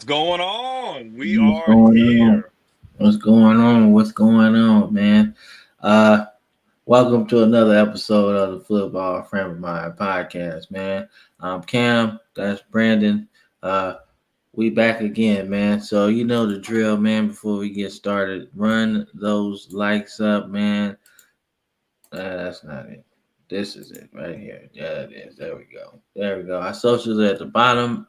What's going on? We What's are going on? here. What's going on? What's going on, man? Uh, Welcome to another episode of the Football Frame of Mind podcast, man. I'm Cam. That's Brandon. Uh, we back again, man. So you know the drill, man. Before we get started, run those likes up, man. That's not it. This is it right here. Yeah, it is. There we go. There we go. Our socials are at the bottom.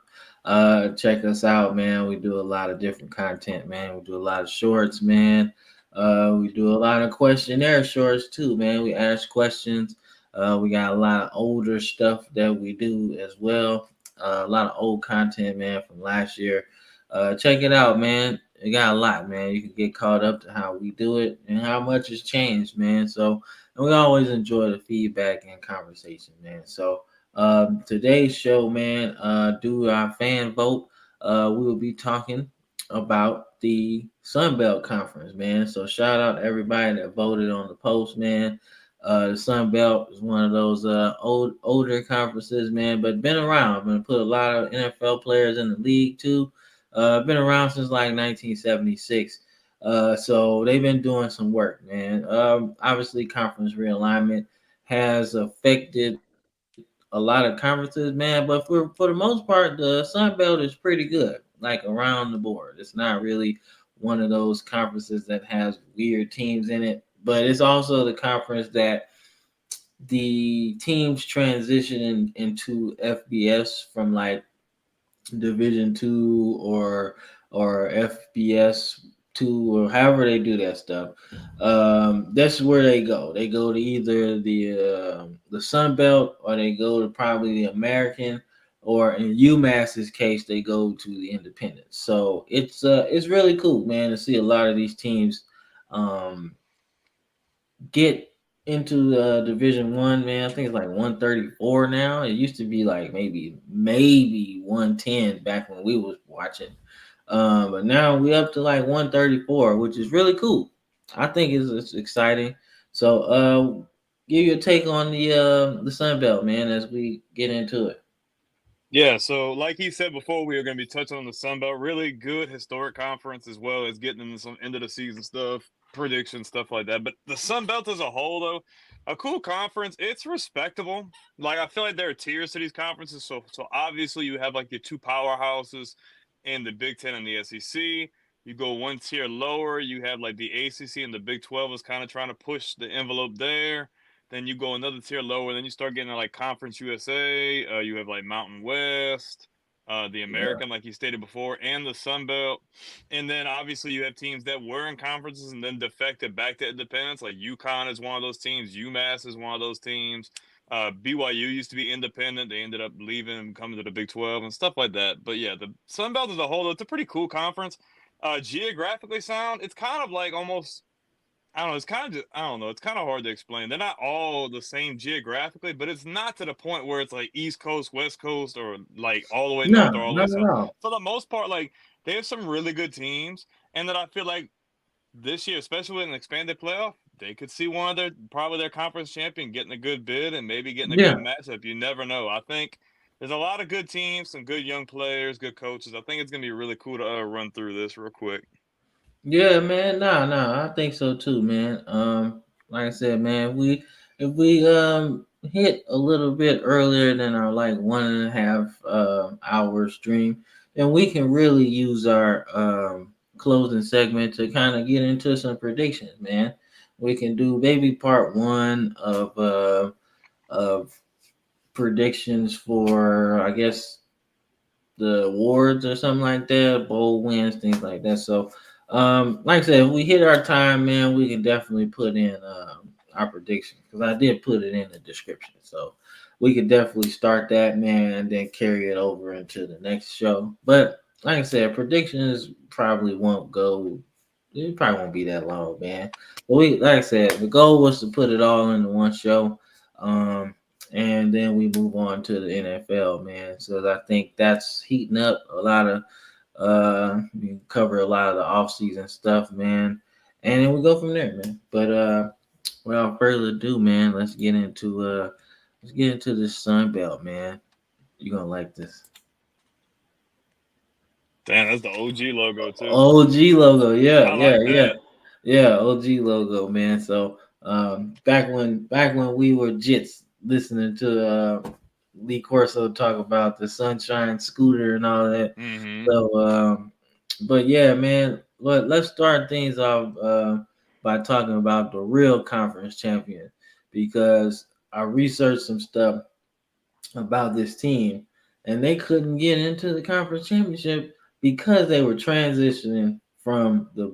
Check us out, man. We do a lot of different content, man. We do a lot of shorts, man. We do a lot of questionnaire shorts too, man. We ask questions. We got a lot of older stuff that we do as well. A lot of old content, man, from last year. Check it out, man. We got a lot, man. You can get caught up to how we do it and how much has changed, man. So and we always enjoy the feedback and conversation, man. So today's show, man, do our fan vote. We will be talking about the SunBelt Conference, man. So shout out to everybody that voted on the post, man. The SunBelt is one of those older conferences, man, but been around. Been put a lot of NFL players in the league too. Been around since like 1976. So they've been doing some work, man. Obviously, conference realignment has affected a lot of conferences, man. But for the most part, the Sun Belt is pretty good, like around the board. It's not really one of those conferences that has weird teams in it, but it's also the conference that the teams transition into FBS from like Division 2 or FBS 2 or however they do that stuff. That's where they go. They go to either the Sun Belt or they go to probably the American, or in UMass's case, they go to the Independence. So it's really cool, man, to see a lot of these teams um, get into Division 1, man. I think it's like 134 now. It used to be like maybe 110 back when we was watching. But now we up to like 134, which is really cool. I think it's exciting. So give you a take on the Sun Belt, man, as we get into it. Yeah, so like he said before, we are going to be touching on the Sun Belt. Really good historic conference as well as getting into some end of the season stuff, predictions, stuff like that. But the Sun Belt as a whole, though, a cool conference. It's respectable. Like I feel like there are tiers to these conferences. So obviously you have like your two powerhouses in the Big Ten and the SEC. You go one tier lower, you have like the ACC and the Big 12 is kind of trying to push the envelope there. Then you go another tier lower. Then you start getting like Conference USA. You have like Mountain West, the Yeah, American, like you stated before, and the Sun Belt. And then obviously you have teams that were in conferences and then defected back to independence. Like UConn is one of those teams. UMass is one of those teams. BYU used to be independent. They ended up leaving and coming to the Big 12 and stuff like that. But yeah, the Sun Belt as a whole, it's a pretty cool conference. Geographically sound, it's kind of like almost I don't know. It's kind of just, I don't know. It's kind of hard to explain. They're not all the same geographically, but it's not to the point where it's like East Coast, West Coast, or like all the way no, north or all the way not at south. all. For the most part, like they have some really good teams, and that I feel like this year, especially with an expanded playoff, they could see one of their probably their conference champion getting a good bid and maybe getting a good Yeah. matchup. You never know. I think there's a lot of good teams, some good young players, good coaches. I think it's gonna be really cool to run through this real quick. Yeah, man. Nah, I think so too, man. Like I said, man, we if we hit a little bit earlier than our like 1.5 hour stream, then we can really use our closing segment to kind of get into some predictions, man. We can do maybe part 1 of predictions for, I guess, the awards or something like that, bowl wins, things like that. So, like I said, if we hit our time, man, we can definitely put in our predictions, because I did put it in the description. So we could definitely start that, man, and then carry it over into the next show. But like I said, predictions probably won't go. It probably won't be that long, man. But like I said, the goal was to put it all into one show. Um, and then we move on to the NFL, man. So I think that's heating up a lot of we cover a lot of the off-season stuff, man. And then we go from there, man. But without further ado, man, let's get into this Sun Belt, man. You're gonna like this. Damn, that's the OG logo too. OG logo, yeah, I yeah, like yeah, that. yeah. OG logo, man. So back when we were jits listening to Lee Corso talk about the Sunshine Scooter and all that. Mm-hmm. So but yeah, man. Let's start things off by talking about the real conference champion because I researched some stuff about this team, and they couldn't get into the conference championship because they were transitioning from the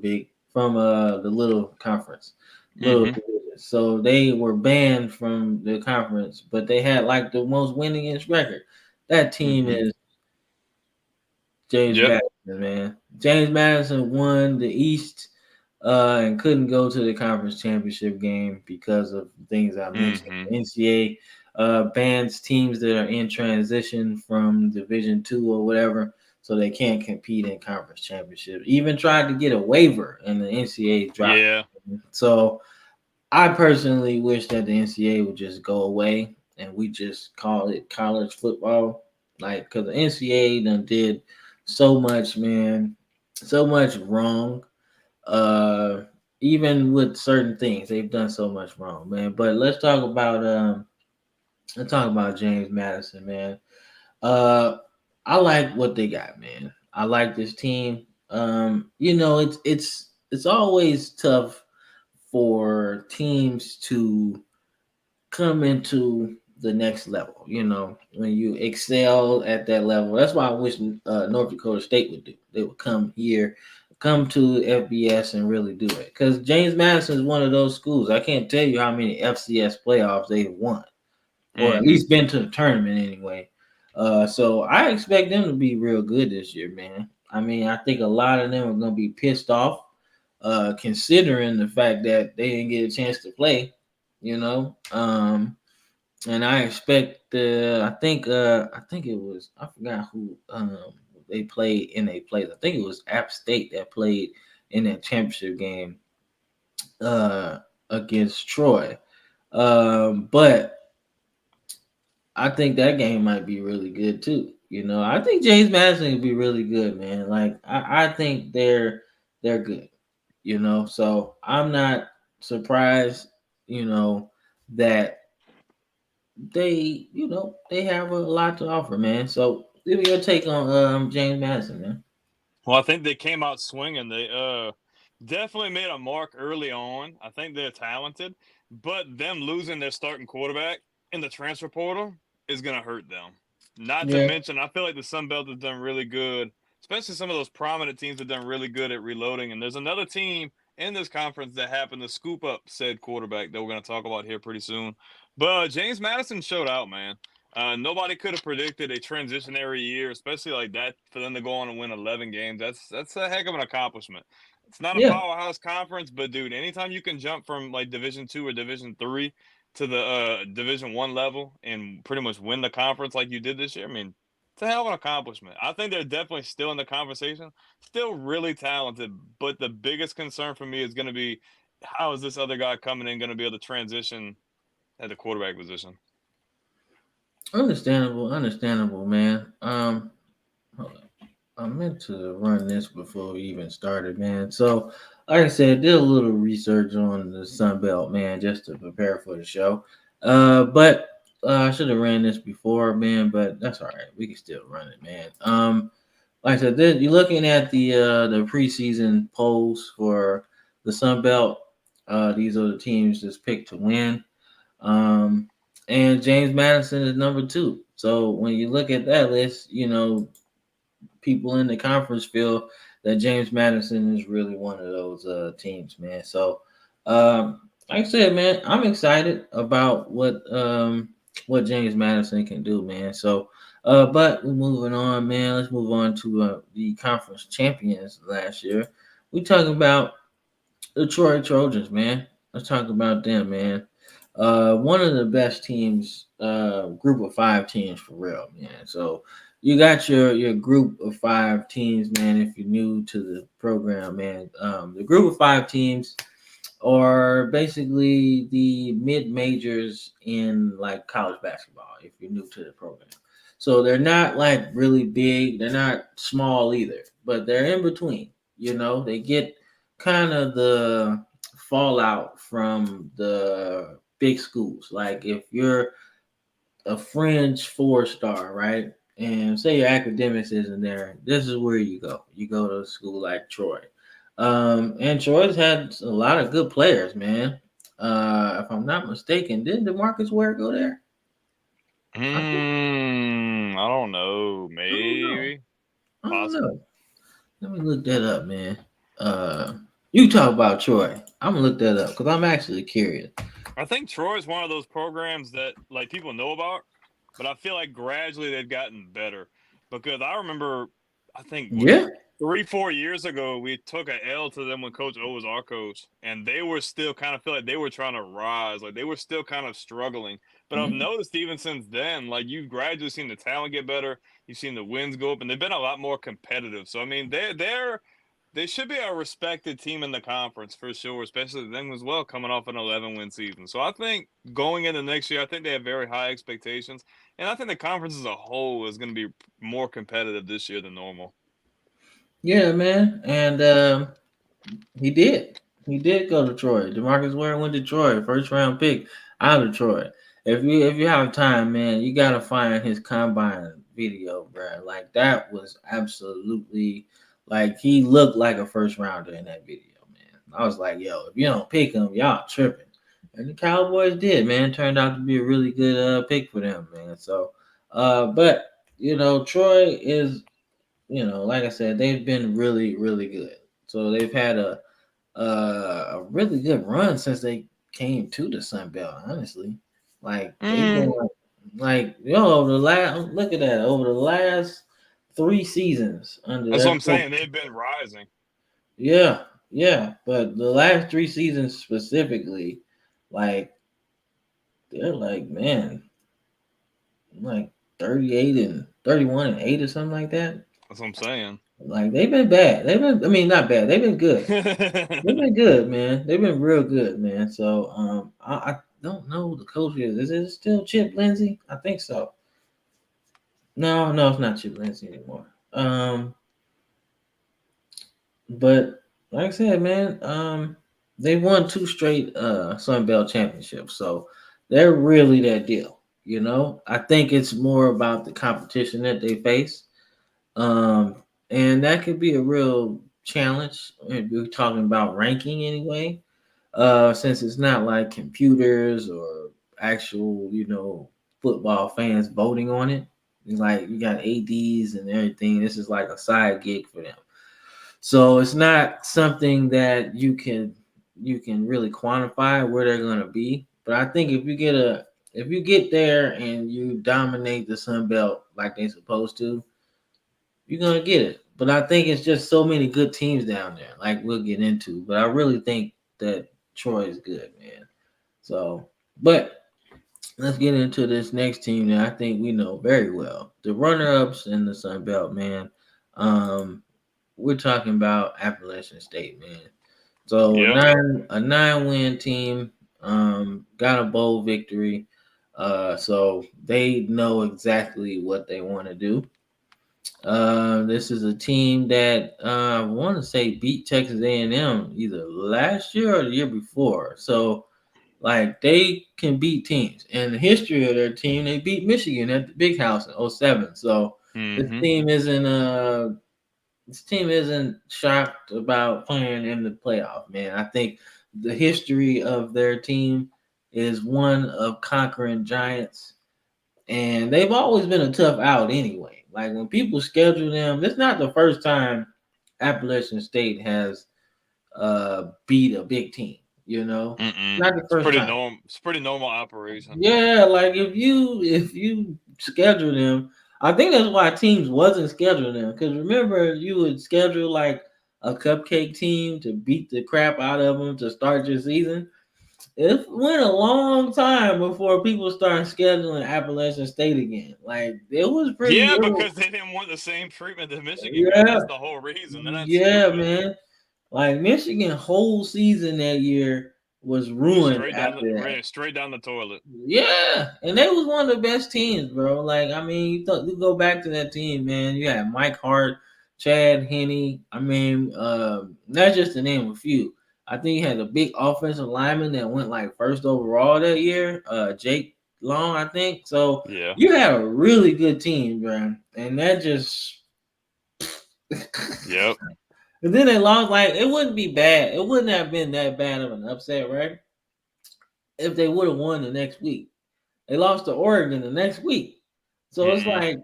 little conference, little Mm-hmm. division. So they were banned from the conference, but they had like the most winningest record. That team Mm-hmm. is James Yep. Madison, man. James Madison won the East and couldn't go to the conference championship game because of things I mentioned. Mm-hmm. The NCAA bans teams that are in transition from Division Two or whatever, so they can't compete in conference championship. Even tried to get a waiver, and the NCAA dropped Yeah. it. So I personally wish that the NCAA would just go away and we just call it college football. Like, because the NCAA done did so much, man, so much wrong. Uh, Even with certain things, they've done so much wrong, man. But let's talk about James Madison, man. Uh, I like what they got, man. I like this team. It's always tough for teams to come into the next level. When you excel at that level, that's why I wish North Dakota State would do. They would come here, come to FBS, and really do it. Because James Madison is one of those schools. I can't tell you how many FCS playoffs they've won, or at Mm-hmm. least been to the tournament anyway. So I expect them to be real good this year, man. I mean, I think a lot of them are going to be pissed off, considering the fact that they didn't get a chance to play. You know, and I expect I think it was I forgot who they played in a place. I think it was App State that played in that championship game uh against Troy. But I think that game might be really good too. I think James Madison would be really good, man. Like I think they're good. So I'm not surprised. That they have a lot to offer, man. So give me your take on James Madison, man. Well, I think they came out swinging. They definitely made a mark early on. I think they're talented, but them losing their starting quarterback in the transfer portal is gonna hurt them. Not to Yeah, mention, I feel like the Sun Belt has done really good, especially some of those prominent teams have done really good at reloading. And there's another team in this conference that happened to scoop up said quarterback that we're gonna talk about here pretty soon. But James Madison showed out, man. Nobody could have predicted a transitionary year, especially like that, for them to go on and win 11 games. That's a heck of an accomplishment. It's not a yeah, powerhouse conference, but dude, anytime you can jump from like Division 2 or Division 3 to the Division 1 level and pretty much win the conference like you did this year, I mean, it's a hell of an accomplishment. I think they're definitely still in the conversation, still really talented. But the biggest concern for me is going to be how is this other guy coming in going to be able to transition at the quarterback position? understandable, man. Hold on. I meant to run this before we even started, man. So, like I said, did a little research on the Sun Belt, man, just to prepare for the show. But I should have ran this before, man. But that's all right. We can still run it, man. Like I said, you're looking at the preseason polls for the Sun Belt. These are the teams that's picked to win. Um, and James Madison is number two. So when you look at that list, people in the conference feel that James Madison is really one of those teams, man. So, like I said, man, I'm excited about what James Madison can do, man. So, but we're moving on, man. Let's move on to the conference champions last year. We talking about the Troy Trojans, man. Let's talk about them, man. One of the best teams, group of five teams for real, man. So you got your group of five teams, man. If you're new to the program, man, the group of five teams are basically the mid majors in like college basketball. If you're new to the program, so they're not like really big. They're not small either, but they're in between. They get kind of the fallout from the big schools. Like if you're a fringe 4-star, right? And say your academics isn't there, this is where you go. You go to a school like Troy. And Troy's had a lot of good players, man. If I'm not mistaken, didn't DeMarcus Ware go there? I don't know. I don't know. Maybe. I don't Possible. know. Let me look that up, man. Uh, you talk about Troy. I'm gonna look that up because I'm actually curious. I think Troy is one of those programs that like people know about, but I feel like gradually they've gotten better. Because I remember, I think what Yeah. 3-4 years ago we took a L to them when Coach O was our coach, and they were still kind of feel like they were trying to rise, like they were still kind of struggling. But I've Mhm. noticed even since then, like you've gradually seen the talent get better, you've seen the wins go up, and they've been a lot more competitive. So I mean, they should be a respected team in the conference for sure, especially them as well, coming off an 11-win season. So I think going into next year, I think they have very high expectations, and I think the conference as a whole is going to be more competitive this year than normal. Yeah, man. And he did. He did go to Troy. DeMarcus Ware went to Troy, first round pick out of Troy. If you have time, man, you gotta find his combine video, bro. Like that was absolutely like he looked like a first rounder in that video, man. I was like, yo, if you don't pick him, y'all tripping. And the Cowboys did, man. Turned out to be a really good pick for them, man. So but Troy is, like I said, they've been really, really good. So they've had a really good run since they came to the Sun Belt. Honestly, like they've been Mm, like over the last look at that over the last 3 seasons under that's what their I'm coach. saying. They've been rising. Yeah, yeah, but the last 3 seasons specifically, like they're like man, like 38 and 31 and 8 or something like that. That's what I'm saying. Like they've been bad. I mean, not bad. They've been good. They've been good, man. They've been real good, man. So I don't know the coach is. Is it still Chip Lindsey? I think so. No, no, it's not Chip Lindsey anymore. But like I said, man, they won 2 straight Sun Belt championships, so they're really that deal. I think it's more about the competition that they face, and that could be a real challenge if we're talking about ranking anyway. Since it's not like computers or actual, football fans voting on it. It's like you got ADs and everything. This is like a side gig for them. So it's not something that you can really quantify where they're gonna be. But I think if you get there and you dominate the Sun Belt like they're supposed to, you're gonna get it. But I think it's just so many good teams down there, like we'll get into. But I really think that Troy is good, man. So, but let's get into this next team that I think we know very well. The runner-ups in the Sun Belt, man. Um, we're talking about Appalachian State, man. So Yep. a nine-win team, got a bowl victory. So they know exactly what they want to do. This is a team that I want to say beat Texas A&M either last year or the year before. So like they can beat teams. In the history of their team, they beat Michigan at the Big House in '07. So this Hmm. team isn't this team isn't shocked about playing in the playoff, man. I think the history of their team is one of conquering giants, and they've always been a tough out anyway. Like when people schedule them, it's not the first time Appalachian State has beat a big team. Mm-mm. Not the first time. It's pretty normal operation. Yeah, like if you schedule them, I think that's why teams wasn't scheduling them. Because remember, you would schedule like a cupcake team to beat the crap out of them to start your season. It went a long time before people started scheduling Appalachian State again. Like it was pretty. Yeah, It was, because they didn't want the same treatment that Michigan got. yeah, That's the whole reason. They're not yeah, stupid. man. Like Michigan whole season that year was Went ruined after that. ran straight down the toilet. Yeah, and they was one of the best teams, bro. Like, I mean, you go back to that team, man. You had Mike Hart, Chad Henne. I mean, that's just to name a few. I think he had a big offensive lineman that went like first overall that year, Jake Long, I think. So Yeah. you had a really good team, bro, and that just. Yep. And then they lost. Like it wouldn't be bad. It wouldn't have been that bad of an upset, right? If they would have won the next week. They lost to Oregon the next week. So it's Mm-mm. like,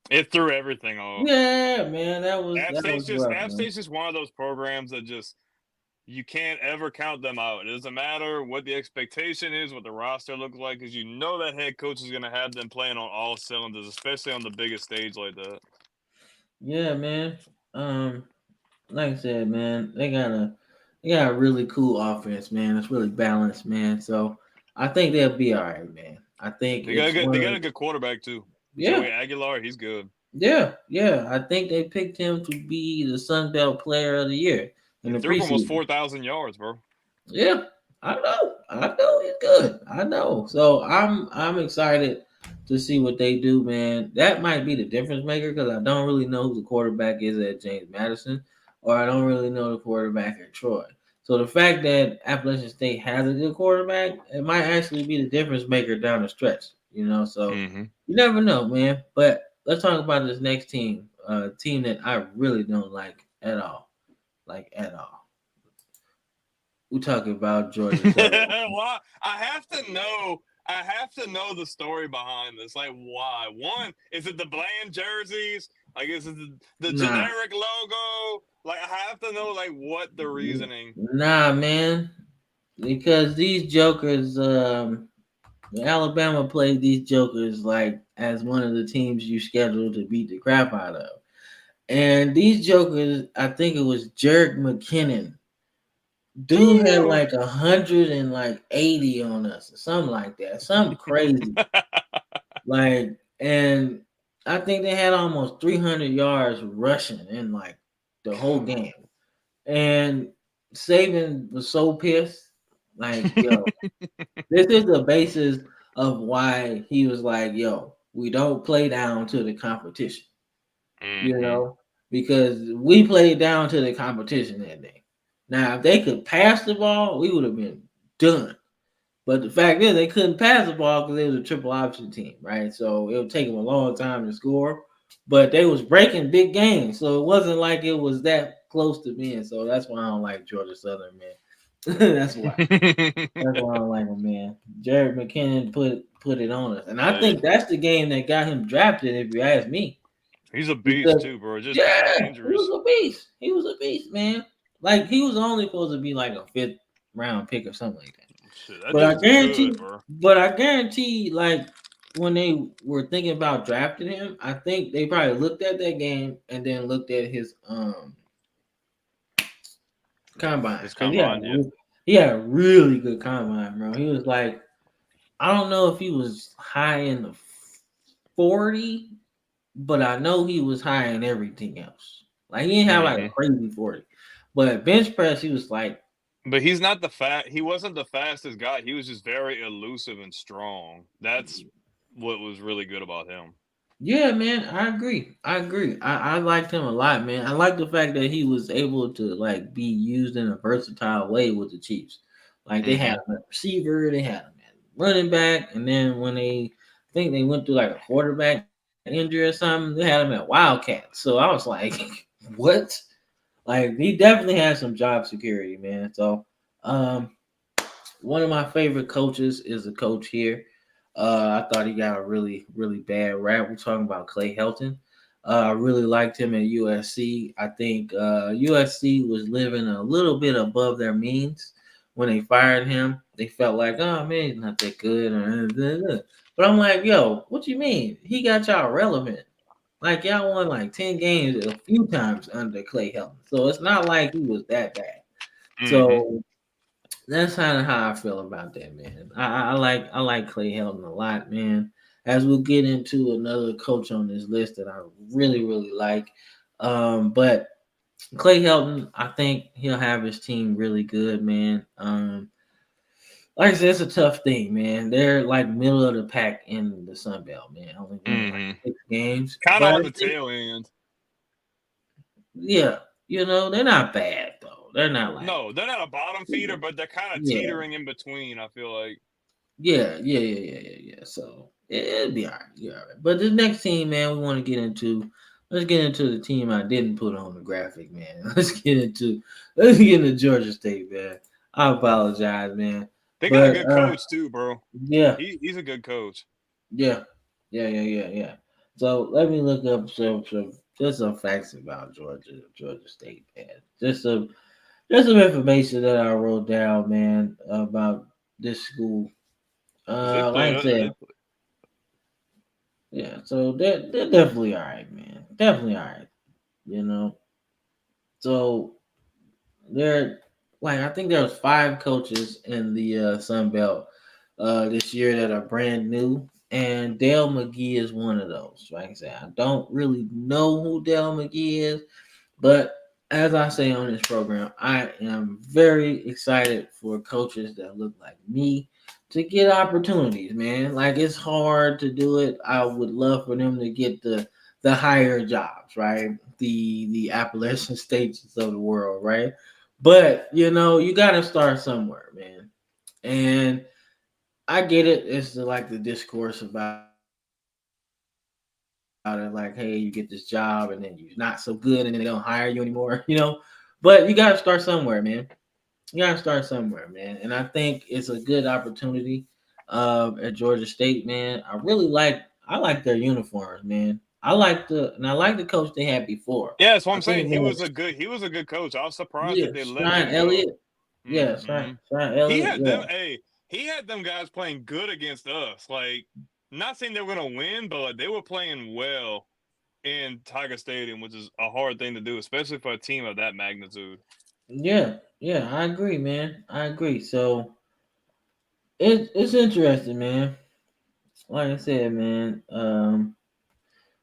It threw everything off. yeah, man, that was App that State's was just rough, App man. State's just one of those programs that just you can't ever count them out. It doesn't matter what the expectation is, what the roster looks like, because you know that head coach is going to have them playing on all cylinders, especially on the biggest stage like that. Yeah, man. Um, like I said, man, they got a really cool offense, man. It's really balanced, man. So I think they'll be all right, man. I think They got a it's good, one they of got a good quarterback too, yeah, Joey Aguilar. He's good. yeah. I think they picked him to be the SunBelt Player of the Year in He the threw for almost preseason. 4,000 yards, bro. Yeah, I know he's good. I know. So I'm excited to see what they do, man. That might be the difference maker because I don't really know who the quarterback is at James Madison, or I don't really know the quarterback at Troy. So the fact that Appalachian State has a good quarterback, it might actually be the difference maker down the stretch. So Mm-hmm. you never know, man. But let's talk about this next team, team that I really don't like at all. We're talking about Georgia Southern. Why? I have to know the story behind this. Like, why? One, is it the bland jerseys? Like, is it the Nah, generic logo? Like, I have to know like what the reasoning. nah, man. Because these jokers, Alabama played these jokers like as one of the teams you scheduled to beat the crap out of. And these jokers, I think it was Jerick McKinnon. Dude had like 180 on us or something like that. Something crazy. Like, and I think they had almost 300 yards rushing in like the whole game. And Saban was so pissed. Like, yo, this is the basis of why he was like, yo, we don't play down to the competition, you Mm-hmm. know, because we played down to the competition that day. Now, if they could pass the ball, we would have been done. But the fact is, they couldn't pass the ball because they was a triple option team, right? So it would take them a long time to score. But they was breaking big games, so it wasn't like it was that close to being. So that's why I don't like Georgia Southern, man. That's why. That's why I don't like him, man. Jared McKinnon put it on us, and I Hey, think that's the game that got him drafted. If you ask me, he's a beast because too, bro. Just bad yeah, he injuries. was a beast. He was a beast, man. Like he was only supposed to be like a fifth round pick or something like that. Shit, that But I dude's good, guarantee, bro. like when they were thinking about drafting him, I think they probably looked at that game and then looked at his combine His because combine, yeah. he had a really good combine, bro. He was like, I don't know if he was high in the 40, but I know he was high in everything else. Like he didn't have like a Mm-hmm. crazy 40, but bench press he was like. But he's not the fat. He wasn't the fastest guy. He was just very elusive and strong. That's what was really good about him. Yeah, man, I agree. I liked him a lot, man. I like the fact that he was able to like be used in a versatile way with the Chiefs. Like they had Mm-hmm. him at receiver, they had him at running back, and then when I think they went through like a quarterback injury or something, they had him at Wildcat. So I was like, what? Like he definitely had some job security, man. So um one of my favorite coaches is a coach here. I thought he got a really bad rap. We're talking about Clay Helton. I really liked him at USC. I think USC was living a little bit above their means when they fired him. They felt like, oh man, he's not that good. But I'm like, yo, what you mean? He got y'all relevant. Like y'all won like 10 games a few times under Clay Helton. So it's not like he was that bad. Mm-hmm. So that's kind of how I feel about that, man. I like Clay Helton a lot, man. As we'll get into another coach on this list that I really like, but Clay Helton, I think he'll have his team really good, man. Like I said, it's a tough thing, man. They're like middle of the pack in the Sun Belt, man. Only winning like Mm-hmm. 6 games, Kind but of I on the think tail end. Yeah, they're not bad though. They're not like No, they're not a bottom feeder, but they're kind of yeah, teetering in between. I feel like. yeah. So it'll be all right. Yeah, all right. But this next team, man, we want to get into. Let's get into the team I didn't put on the graphic, man. Let's get into Georgia State, man. I apologize, man. They got a But good coach too, bro. yeah, He's a good coach. yeah, yeah. So let me look up some just some facts about Georgia State, man. Just some information that I wrote down, man, about this school. Cause they Like played. I said, They yeah. So they're definitely all right, man. Definitely all right. You know. So they're like I think there was 5 coaches in the Sun Belt this year that are brand new, and Dale McGee is one of those. Like I said, I don't really know who Dale McGee is, but as I say on this program, I am very excited for coaches that look like me to get opportunities, man. Like it's hard to do it. I would love for them to get the higher jobs, right? The Appalachian states of the world, right? But you got to start somewhere, man. And I get it. It's like the discourse about it, like, hey, you get this job and then you're not so good, and then they don't hire you anymore, But you got to start somewhere, man. You got to start somewhere, man. And I think it's a good opportunity at Georgia State, man. I like their uniforms, man. I like the coach they had before. I think Yeah, it that's what I'm was saying. He was a good coach. I was surprised yeah, that they let Shine him Elliott. go. Yeah, Hmm Shine He Elliott. had Yeah, them. Hey, he had them guys playing good against us. Like, not saying they were gonna win, but like, they were playing well in Tiger Stadium, which is a hard thing to do, especially for a team of that magnitude. yeah. I agree, man. I agree. So it's interesting, man. Like I said, man.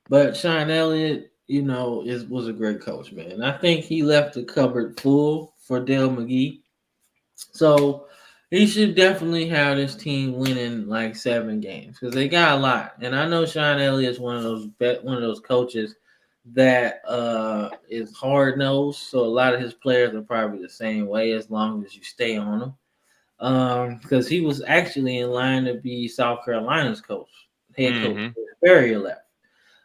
But Sean Elliott, was a great coach, man. I think he left the cupboard full for Dale McGee. So he should definitely have this team winning like 7 games because they got a lot. And I know Sean Elliott's one of those coaches that is hard nosed. So a lot of his players are probably the same way as long as you stay on them. Because he was actually in line to be South Carolina's head coach. Hmm Spurrier left.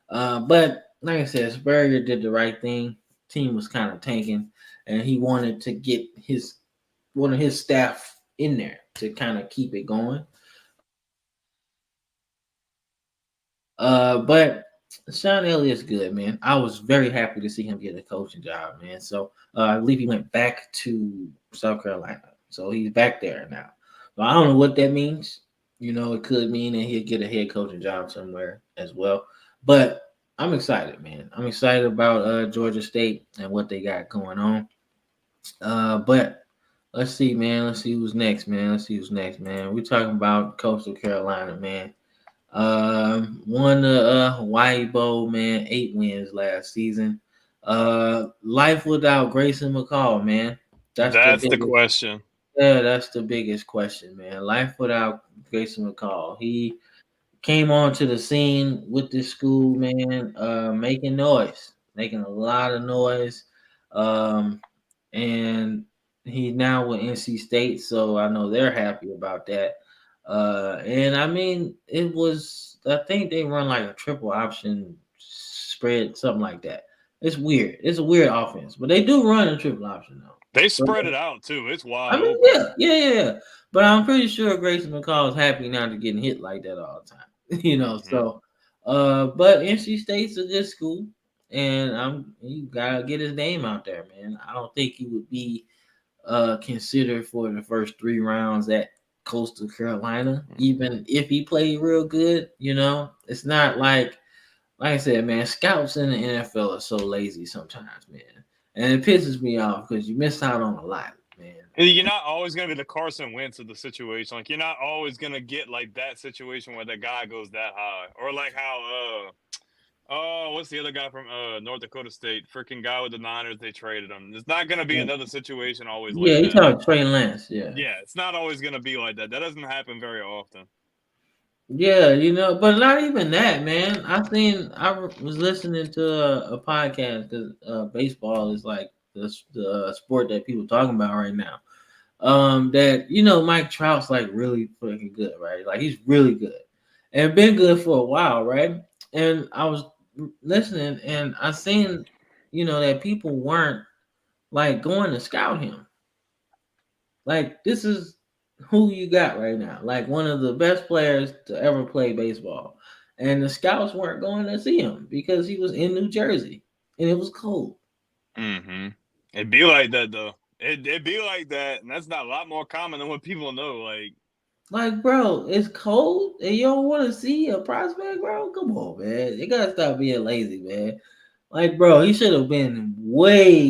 But like I said, Spurrier did the right thing. Team was kind of tanking, and he wanted to get one of his staff in there to kind of keep it going. But Sean Elliott's good, man. I was very happy to see him get a coaching job, man. So I believe he went back to South Carolina. So he's back there now. So I don't know what that means. It could mean that he'll get a head coaching job somewhere as well. But I'm excited, man. I'm excited about Georgia State and what they got going on. But let's see, man. Let's see who's next, man. We're talking about Coastal Carolina, man. Won the Hawaii Bowl, man. 8 wins last season. Life without Grayson McCall, man. That's the That's the biggest. question. Yeah, that's the biggest question, man. Life without Grayson McCall. He came onto the scene with this school, man, making noise, making a lot of noise. Um, and he's now with NC State, so I know they're happy about that. And I mean, I think they run like a triple option spread, something like that. It's weird. It's a weird offense, but they do run a triple option though. They So spread it out too. It's I wide mean, open. yeah. But I'm pretty sure Grayson McCall is happy not to getting hit like that all the time. Hmm So but NC State's a good school, and you gotta get his name out there, man. I don't think he would be considered for the first 3 rounds at Coastal Carolina, even if he played real good. It's not like I said, man. Scouts in the NFL are so lazy sometimes, man, and it pisses me off because you miss out on a lot, man. You're not always going to be the Carson Wentz of the situation. Like, you're not always going to get like that situation where the guy goes that high, or like how oh, what's the other guy from North Dakota State? Freaking guy with the Niners. They traded him. It's not going to be another situation always Yeah, like you that. talking Trey Lance, yeah. Yeah, it's not always going to be like that. That doesn't happen very often. Yeah, but not even that, man. I was listening to a podcast because baseball is like the sport that people talking about right now. That Mike Trout's like really fucking good, right? Like he's really good and been good for a while, right? And I was listening and I seen that people weren't like going to scout him. Like this is who you got right now. Like one of the best players to ever play baseball. And the scouts weren't going to see him because he was in New Jersey and it was cold. Mm-hmm. It'd be like that though. It'd be like that, and that's not a lot more common than what people know. Like, Like, bro, it's cold and you don't want to see a prospect, bro. Come on, man. You gotta stop being lazy, man. Like, bro, he should have been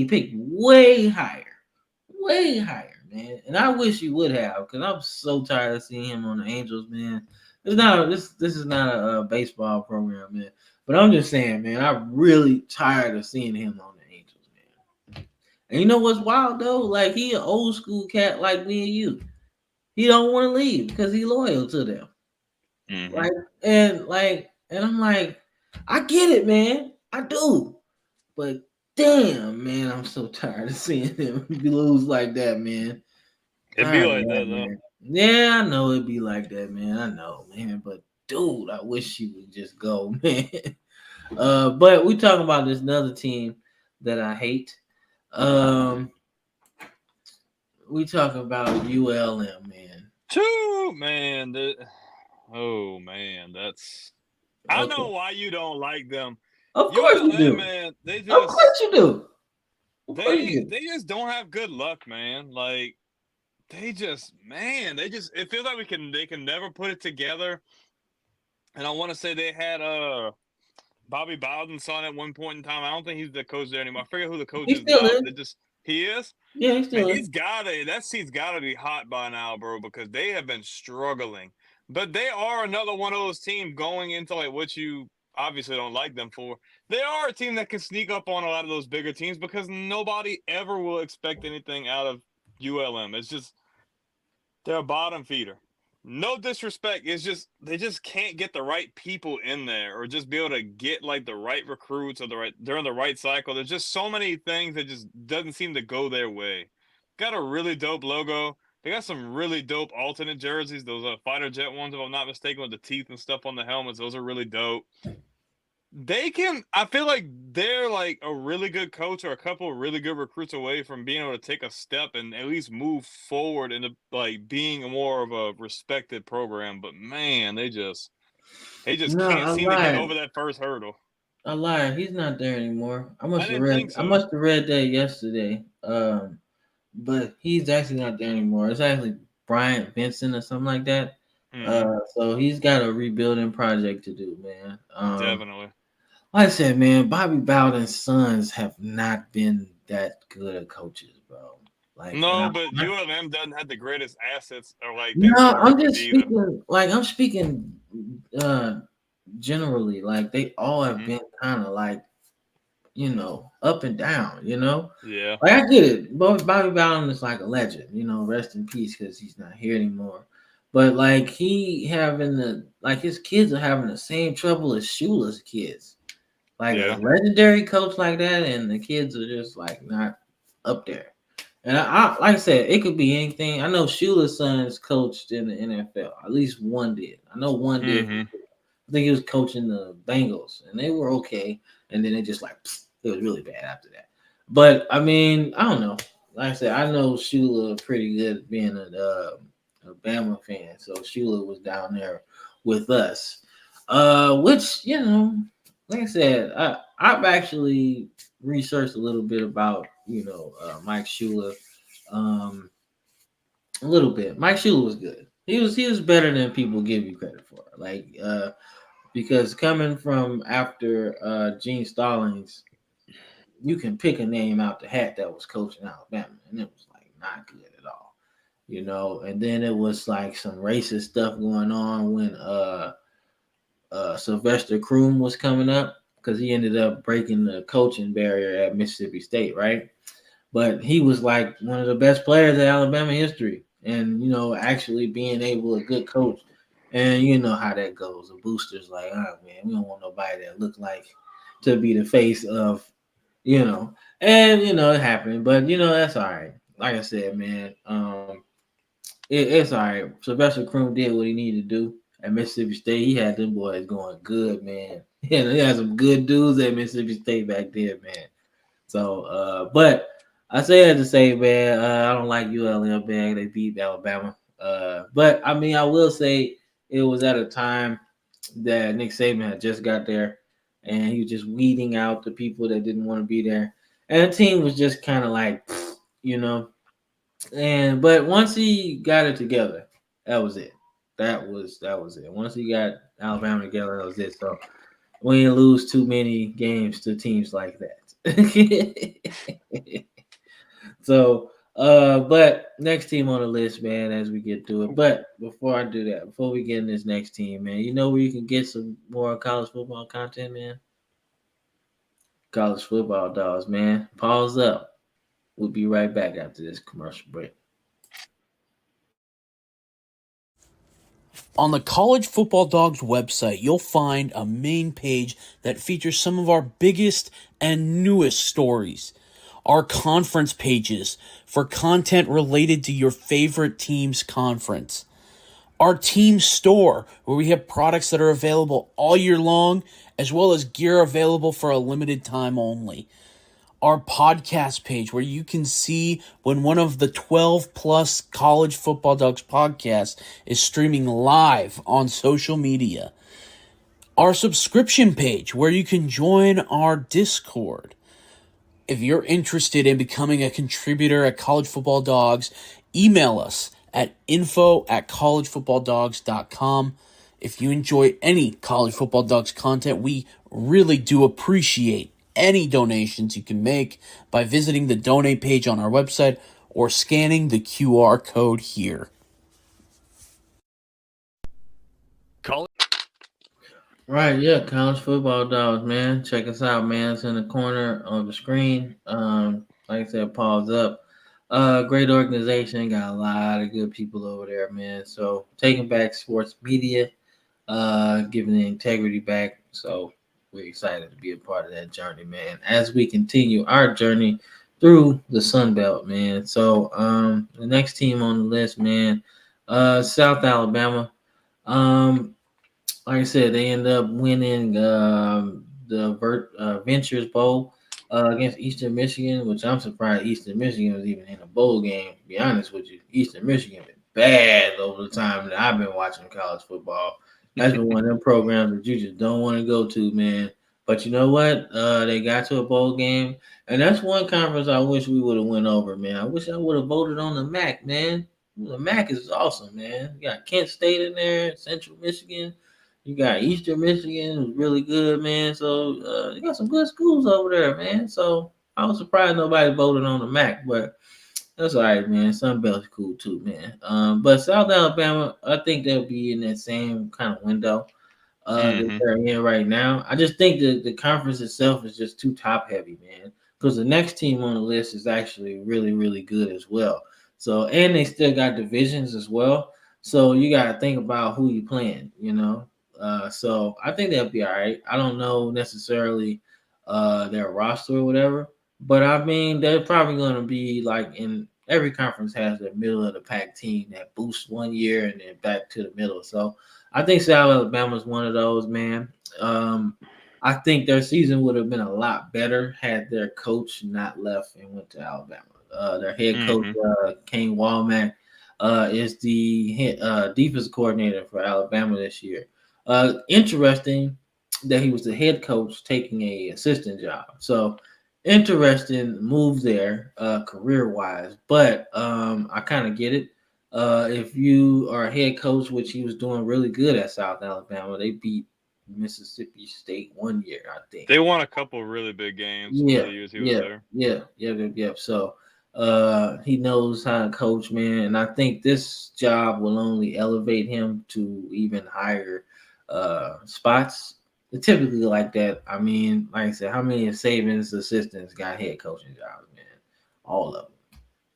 picked way higher, man. And I wish he would have, because I'm so tired of seeing him on the Angels, man. It's not this is not a baseball program, man. But I'm just saying, man, I'm really tired of seeing him on the Angels, man. And you know what's wild though? Like he an old school cat like me and you. He don't want to leave because he loyal to them. mm-hmm. And I'm like, I get it, man. I do. But damn, man, I'm so tired of seeing him lose like that, man. It'd be Tired of like that, that though. man. Yeah, I know it'd be like that, man. I know, man. But dude, I wish he would just go, man. But we talking about this another team that I hate. Um, we talking about ULM, man. Too man. Oh man, that's. I Okay. know why you don't like them. Of course you ULM, do. man, they Of just course you do. Of course you they do. they just don't have good luck, man. Like they just it feels like they can never put it together. And I want to say they had Bobby Bowden's son at one point in time. I don't think he's the coach there anymore. I forget who the coach He is still now, is. but he is. Yeah, he Man, still is. that seat's gotta be hot by now, bro, because they have been struggling. But they are another one of those teams going into like what you obviously don't like them for. They are a team that can sneak up on a lot of those bigger teams because nobody ever will expect anything out of ULM. It's just they're a bottom feeder. No disrespect. It's just they just can't get the right people in there or just be able to get like the right recruits or the right during the right cycle. There's just so many things that just doesn't seem to go their way. Got a really dope logo. They got some really dope alternate jerseys. Those fighter jet ones, if I'm not mistaken, with the teeth and stuff on the helmets. Those are really dope. They can. I feel like they're like a really good coach or a couple of really good recruits away from being able to take a step and at least move forward into like being more of a respected program. But man, they just No, can't I seem to get lied. over that first hurdle. I lied. He's not there anymore. I I must have didn't read. think I so. must have read that yesterday. But he's actually not there anymore. It's actually Bryant Vincent or something like that. Hmm. So he's got a rebuilding project to do, man. Definitely. Like I said, man, Bobby Bowden's sons have not been that good at coaches, bro. Like, and No, but ULM doesn't have the greatest assets or like things to no, work I'm with just either. speaking. Like, I'm speaking uh generally. Like, they all have Hmm. been kind of like up and down. Yeah. Like I get it. Bobby Bowden is like a legend. Rest in peace because he's not here anymore. But like he having his kids are having the same trouble as Shula's kids. Like a Yeah. legendary coach like that, and the kids are just like not up there. And I like I said, it could be anything. I know Shula's sons coached in the NFL. At least one did. I know one did. Hmm. I think he was coaching the Bengals, and they were okay. And then it just like it was really bad after that. But I mean, I don't know. Like I said, I know Shula pretty good being a Bama fan. So Shula was down there with us. Which like I said, I've actually researched a little bit about Mike Shula, um, a little bit. Mike Shula was good. He was better than people give you credit for. Like because coming from after Gene Stallings, you can pick a name out the hat that was coaching Alabama, and it was like not good at all. And then it was like some racist stuff going on when Sylvester Croom was coming up because he ended up breaking the coaching barrier at Mississippi State, right? But he was like one of the best players in Alabama history, and actually being able a good coach. And you know how that goes. The boosters like, oh man, we don't want nobody that look like to be the face of, and it happened. But that's all right. Like I said, man, it's all right. Sylvester Croom did what he needed to do at Mississippi State. He had them boys going good, man. He had some good dudes at Mississippi State back then, man. So, but I say that to say, man, I don't like ULM, man. They beat Alabama. But I mean, I will say it was at a time that Nick Saban had just got there, and he was just weeding out the people that didn't want to be there, and the team was just kind of like, you know. And but once he got it together, that was it. That was it. Once he got Alabama together, that was it. So we didn't lose too many games to teams like that. So, but next team on the list, man, as we get to it. But before I do that, before we get in this next team, man, you know where you can get some more college football content, man? College football dogs, man. Pause up. We'll be right back after this commercial break. On the College Football Dogs website, you'll find a main page that features some of our biggest and newest stories. Our conference pages for content related to your favorite team's conference. Our team store, where we have products that are available all year long, as well as gear available for a limited time only. Our podcast page, where you can see when one of the 12 plus College Football Dogs podcasts is streaming live on social media. Our subscription page, where you can join our Discord. If you're interested in becoming a contributor at College Football Dogs, email us at info@collegefootballdogs.com. If you enjoy any College Football Dogs content, we really do appreciate any donations you can make by visiting the donate page on our website or scanning the QR code here. Right, yeah, college football dogs, man. Check us out, man. It's in the corner of the screen. Like I said, pause up. Great organization, got a lot of good people over there, man. So taking back sports media, giving the integrity back. So we're excited to be a part of that journey, man. As we continue our journey through the Sun Belt, man. So the next team on the list, man, South Alabama. Um, like I said, they end up winning the Ventures Bowl against Eastern Michigan, which I'm surprised Eastern Michigan was even in a bowl game. To be honest with you, Eastern Michigan been bad over the time that I've been watching college football. That's been one of them programs that you just don't want to go to, man. But you know what? They got to a bowl game, and that's one conference I wish we would have went over, man. I wish I would have voted on the MAC, man. The MAC is awesome, man. You got Kent State in there, Central Michigan. You got Eastern Michigan, who's really good, man. So you got some good schools over there, man. So I was surprised nobody voted on the MAC, but that's all right, man. SunBelt's cool too, man. But South Alabama, I think they'll be in that same kind of window that Mm-hmm. they're in right now. I just think that the conference itself is just too top heavy, man. Because the next team on the list is actually really, really good as well. So and they still got divisions as well. So you got to think about who you playing, you know. So I think they'll be all right. I don't know necessarily their roster or whatever, but I mean they're probably going to be like in every conference has their middle of the pack team that boosts one year and then back to the middle. So I think South Alabama is one of those, man. I think their season would have been a lot better had their coach not left and went to Alabama. Their head coach, Mm-hmm. Kane Walmack, is the defense coordinator for Alabama this year. Interesting that he was the head coach taking a assistant job. So interesting move there, career wise. But I kind of get it. If you are a head coach, which he was doing really good at South Alabama, they beat Mississippi State one year, I think. They won a couple really big games Yeah, the years he was yeah, there. yeah. So he knows how to coach, man, and I think this job will only elevate him to even higher spots. Typically like that. I mean, like I said, how many of Saban's assistants got head coaching jobs, man? All of them.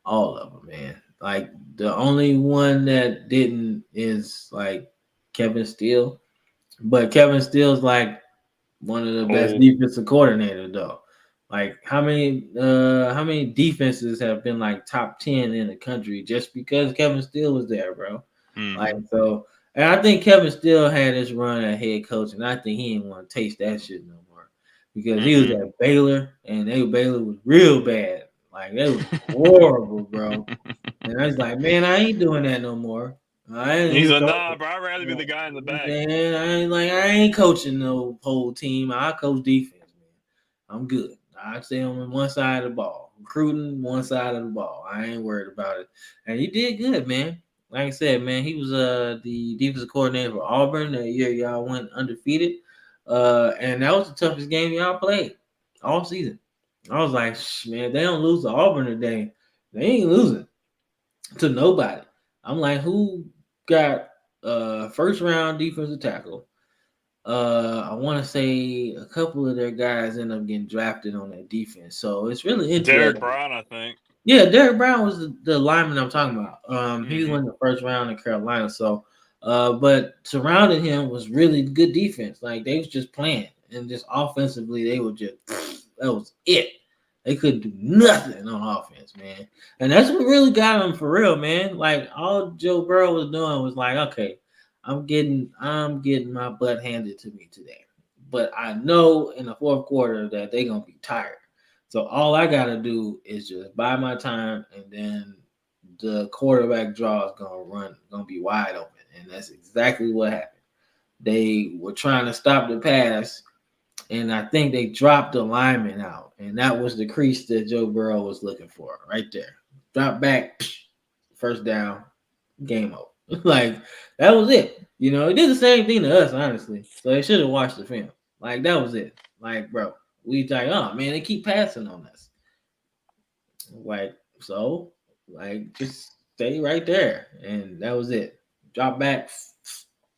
All of them, man. Like the only one that didn't is like Kevin Steele. But Kevin Steele's like one of the best Oh. defensive coordinators though. Like how many defenses have been like top 10 in the country just because Kevin Steele was there, bro? Like Mm-hmm. so, and I think Kevin Steele had his run at head coach, and I think he didn't want to taste that shit no more because he was Mm-mm. at Baylor, and Baylor was real bad. Like they was horrible, bro. And I was like, man, I ain't doing that no more. I He's ain't like, nah, coaching. bro. I'd rather be the guy in the back. Man, I ain't coaching no whole team. I coach defense, man. I'm good. I stay on one side of the ball, recruiting one side of the ball. I ain't worried about it. And he did good, man. Like I said, man, he was the defensive coordinator for Auburn that year. Y'all went undefeated, and that was the toughest game y'all played all season. I was like, man, they don't lose to Auburn today. They ain't losing to nobody. I'm like, who got first round defensive tackle? I want to say a couple of their guys end up getting drafted on that defense. So it's really Derek interesting. Brown, I think. Yeah, Derek Brown was the lineman I'm talking about. He Mm-hmm. won the first round in Carolina. So, but surrounding him was really good defense. Like they was just playing and just offensively, they were just that was it. They couldn't do nothing on offense, man. And that's what really got him for real, man. Like all Joe Burrow was doing was like, okay, I'm getting my butt handed to me today. But I know in the fourth quarter that they're gonna be tired. So all I gotta do is just buy my time, and then the quarterback draw is gonna be wide open, and that's exactly what happened. They were trying to stop the pass, and I think they dropped the lineman out, and that was the crease that Joe Burrow was looking for right there. Drop back, first down, game over. Like that was it. You know, it did the same thing to us, honestly. So they should have watched the film. Like that was it. Like, bro, we like, oh man, they keep passing on us. Like, so, like, just stay right there. And that was it. Drop back,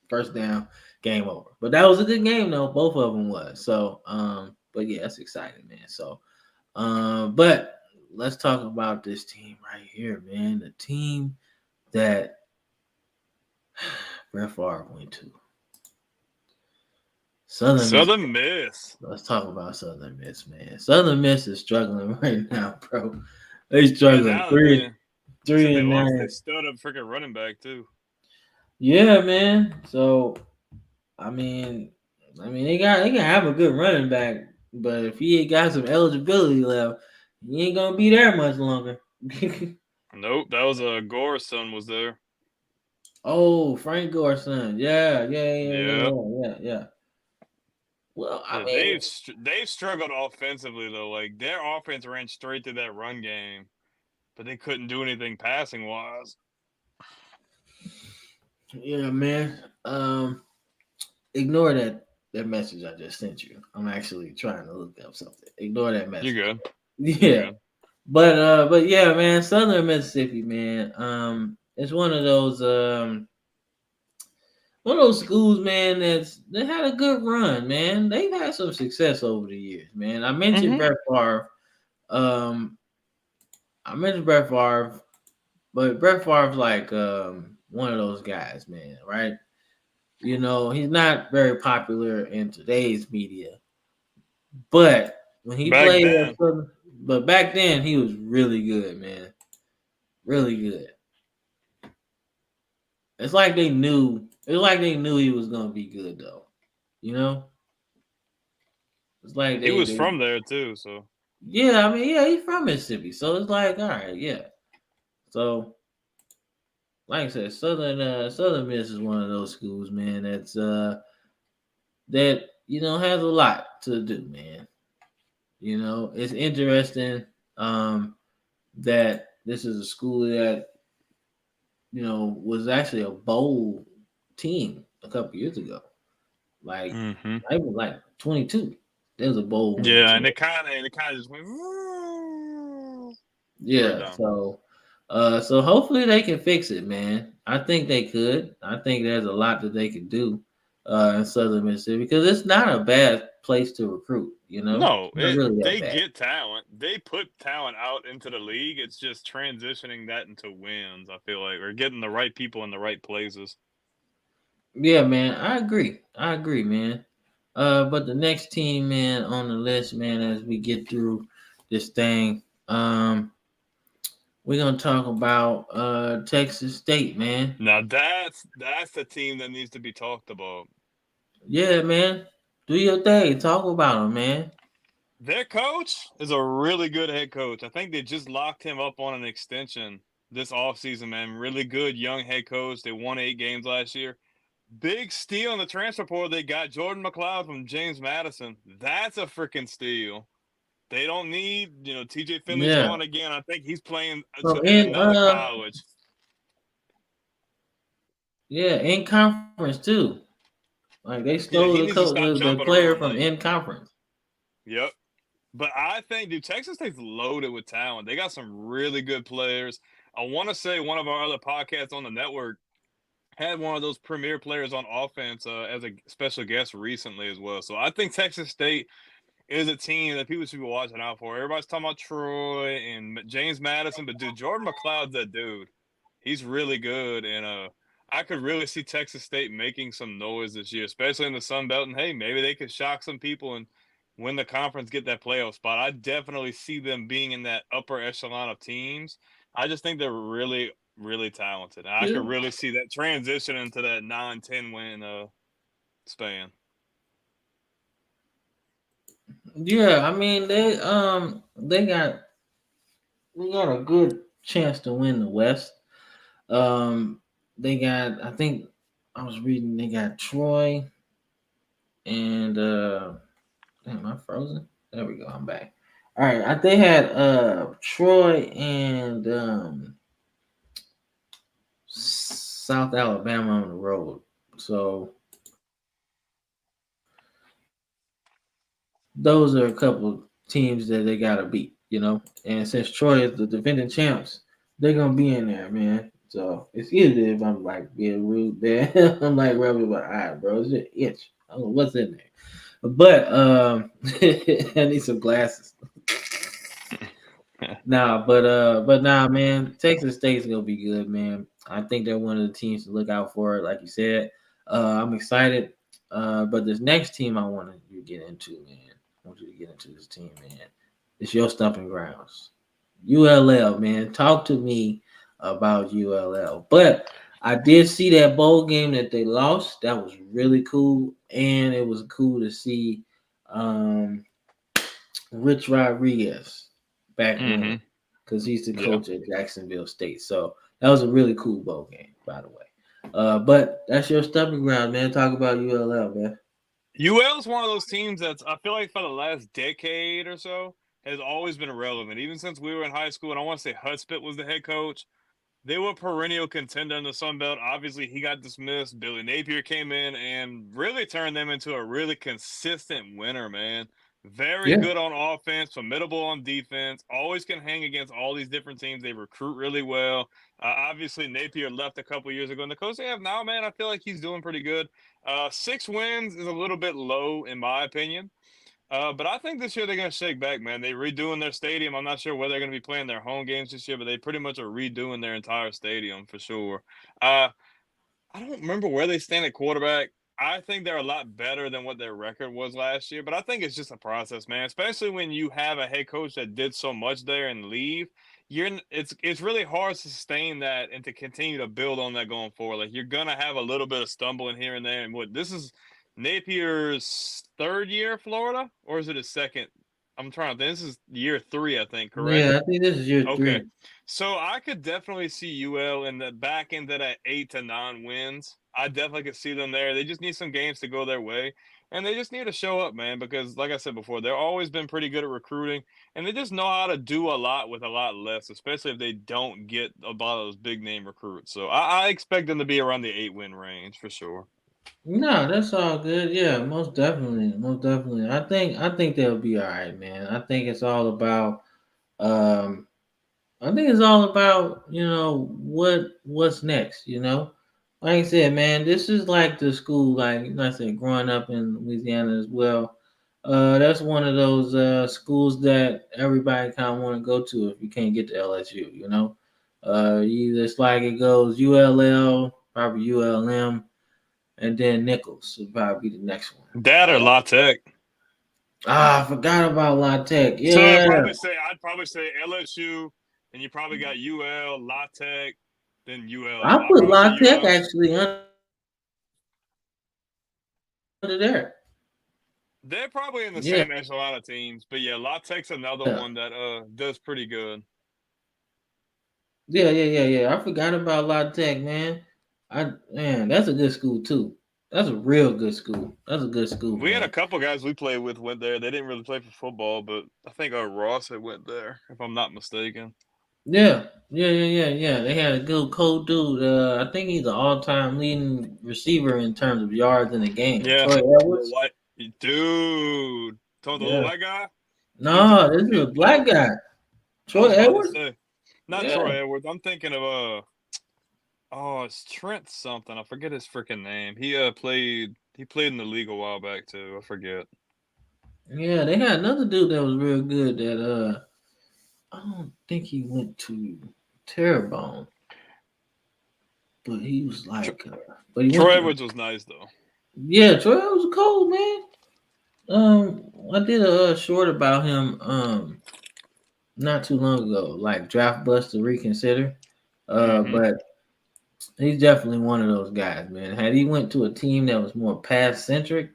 first down, game over. But that was a good game, though. Both of them was. So, but yeah, that's exciting, man. So, but let's talk about this team right here, man. The team that Brett Favre went to. Southern Miss. Southern Miss. Let's talk about Southern Miss, man. Southern Miss is struggling right now, bro. They And struggling. now Three, since three they and lost, they 9. stood up freaking running back too. Yeah, man. So I mean, they can have a good running back, but if he ain't got some eligibility left, he ain't gonna be there much longer. Nope, that was a Gore's son was there. Oh, Frank Gorson. Yeah. Yeah. Well, I Yeah, mean, they've struggled offensively though. Like their offense ran straight through that run game, but they couldn't do anything passing wise. yeah, man. Ignore that message I just sent you. I'm actually trying to look up something. Ignore that You message. good? You Yeah. good? But yeah, man, Southern Mississippi, man. It's one of those schools, man, that had a good run, man. They've had some success over the years, man. I mentioned Mm-hmm. Brett Favre. Um, I mentioned Brett Favre, but Brett Favre's like one of those guys, man, right? You know, he's not very popular in today's media, but when he Back played at then, Southern, but back then he was really good, man. Really good. It's like they knew. It's like they knew he was gonna be good, though. You know, it's like he was they from there too, so yeah. I mean, yeah, he's from Mississippi, so it's like, all right, yeah. So, like I said, Southern Miss is one of those schools, man. That has a lot to do, man. You know, it's interesting that this is a school that was actually a bowl team a couple years ago. Like mm-hmm. I was like 22. There's a bowl winning Yeah, and team. it kind of just went right Yeah. down. So hopefully they can fix it, man. I think they could. I think there's a lot that they could do in Southern Mississippi because it's not a bad place to recruit. You know, No, it's not really that they bad. get talent. They put talent out into the league. It's just transitioning that into wins. I feel like, or getting the right people in the right places. Yeah, man, I agree. I agree, man. But the next team, man, on the list, man, as we get through this thing, we're gonna talk about Texas State, man. Now that's the team that needs to be talked about. Yeah, man. Do your thing. Talk about them, man. Their coach is a really good head coach. I think they just locked him up on an extension this offseason, man. Really good young head coach. They won 8 games last year. Big steal in the transfer portal. They got Jordan McLeod from James Madison. That's a freaking steal. They don't need, TJ Finley's Yeah. gone again. I think he's playing So in in another college. yeah, in conference too. Like they Yeah, stole he needs to stop the jumping player around. from in conference. Yep. But I think, dude, Texas State's loaded with talent. They got some really good players. I want to say one of our other podcasts on the network had one of those premier players on offense as a special guest recently as well. So I think Texas State is a team that people should be watching out for. Everybody's talking about Troy and James Madison, but dude, Jordan McLeod's that dude. He's really good, and I could really see Texas State making some noise this year, especially in the Sun Belt. And hey, maybe they could shock some people and win the conference, get that playoff spot. I definitely see them being in that upper echelon of teams. I just think they're really, really talented. I Yeah. could really see that transition into that 9-10 win span. Yeah, I mean they got a good chance to win the West. They got I think I was reading they got Troy and damn, am I frozen? There we go, I'm back. All right, they had Troy and South Alabama on the road. So those are a couple teams that they gotta beat, And since Troy is the defending champs, they're gonna be in there, man. So it's easy if I'm like being rude, man. I'm like rubbing my eye, bro. It's an itch. I don't know what's in there. But I need some glasses. But nah, man. Texas State's gonna be good, man. I think they're one of the teams to look out for, like you said. I'm excited. But this next team I want you to get into, man. I want you to get into this team, man. It's your stomping grounds. ULL, man. Talk to me about ULL. But I did see that bowl game that they lost. That was really cool. And it was cool to see um, Rich Rodriguez back Mm-hmm. winning because he's the Yeah. coach at Jacksonville State. So that was a really cool bowl game, by the way. But that's your stomping ground, man. Talk about ULL, man. UL is one of those teams that's I feel like for the last decade or so has always been relevant. Even since we were in high school, and I want to say Hudspeth was the head coach. They were a perennial contender in the Sun Belt. Obviously, he got dismissed. Billy Napier came in and really turned them into a really consistent winner, man. Very Yeah. good on offense, formidable on defense. Always can hang against all these different teams. They recruit really well. Obviously, Napier left a couple years ago, and the coach they have now, man, I feel like he's doing pretty good. 6 wins is a little bit low, in my opinion. But I think this year they're going to shake back, man. They're redoing their stadium. I'm not sure where they're going to be playing their home games this year, but they pretty much are redoing their entire stadium for sure. Uh, I don't remember where they stand at quarterback. I think they're a lot better than what their record was last year, but I think it's just a process, man. Especially when you have a head coach that did so much there and leave, it's really hard to sustain that and to continue to build on that going forward. Like you're gonna have a little bit of stumbling here and there. And what this is Napier's third year at Florida, or is it his second? I'm trying to think. This is year 3, I think. Correct? Yeah, I think this is year Okay. 3. So I could definitely see UL in the back end of that 8 to 9 wins. I definitely could see them there. They just need some games to go their way. And they just need to show up, man, because like I said before, they've always been pretty good at recruiting. And they just know how to do a lot with a lot less, especially if they don't get a lot of those big name recruits. So I expect them to be around the 8 win range for sure. No, that's all good. Yeah, most definitely, most definitely. I think they'll be all right, man. I think it's all about um I think it's all about, what's next, Like I said, man, this is like the school, like I said, growing up in Louisiana as well. That's one of those schools that everybody kind of want to go to if you can't get to LSU. It's like it goes ULL, probably ULM, and then Nichols would probably be the next one. That or La Tech. I forgot about La Tech. So Yeah, I'd probably say LSU, and you probably got UL, La Tech, then UL. I I'd put probably say La Tech UL. actually under there. They're probably in the Yeah, same echelon of teams, but yeah, La Tech's another yeah, one that does pretty good. yeah. I forgot about La Tech, man. Man, that's a good school too. That's a real good school. That's a good school, We had a man. couple guys we played with went there. They didn't really play for football, but I think Ross had went there, if I'm not mistaken. Yeah. They had a good cold dude. I think he's an all-time leading receiver in terms of yards in the game. Yeah, Troy little Edwards. white dude. Told the little Yeah. white guy. No, this is a black guy. I Troy was about to Edwards. say, not Yeah. Troy Edwards. I'm thinking of it's Trent something. I forget his freaking name. He played in the league a while back too. I forget. Yeah, they had another dude that was real good that I don't think he went to Terrebonne, but he was like but he went Troy to Edwards was nice though. yeah, Troy Edwards was cold, man. I did a short about him not too long ago, like draft bust to reconsider. Mm-hmm. But he's definitely one of those guys, man. Had he went to a team that was more pass centric,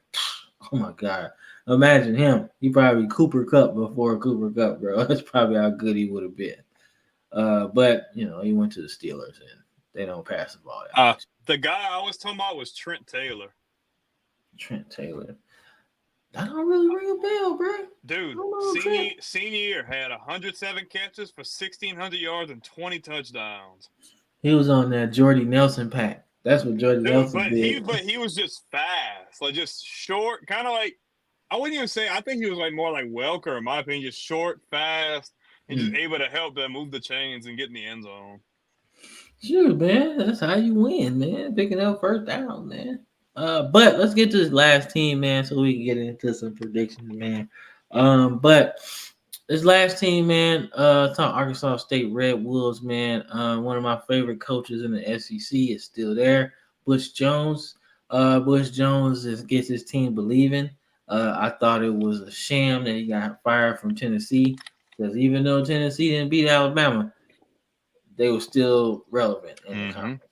oh my god. Imagine him. He probably Cooper Cup before Cooper Cup, bro. That's probably how good he would have been. But he went to the Steelers and they don't pass the ball that much. The guy I was talking about was Trent Taylor. Trent Taylor. That don't really ring a bell, bro. Dude, senior year had 107 catches for 1,600 yards and 20 touchdowns. He was on that Jordy Nelson pack. That's what Jordy Nelson but did. he was just fast, like just short, kind of like I wouldn't even say. I think he was like more like Welker, in my opinion, just short, fast, and just able to help them move the chains and get in the end zone. Sure, man. That's how you win, man. Picking up first down, man. But let's get to this last team, man, so we can get into some predictions, man. But this last team, man, talk Arkansas State Red Wolves, man. One of my favorite coaches in the SEC is still there, Butch Jones. Butch Jones gets his team believing. I thought it was a sham that he got fired from Tennessee because even though Tennessee didn't beat Alabama, they were still relevant in the conference.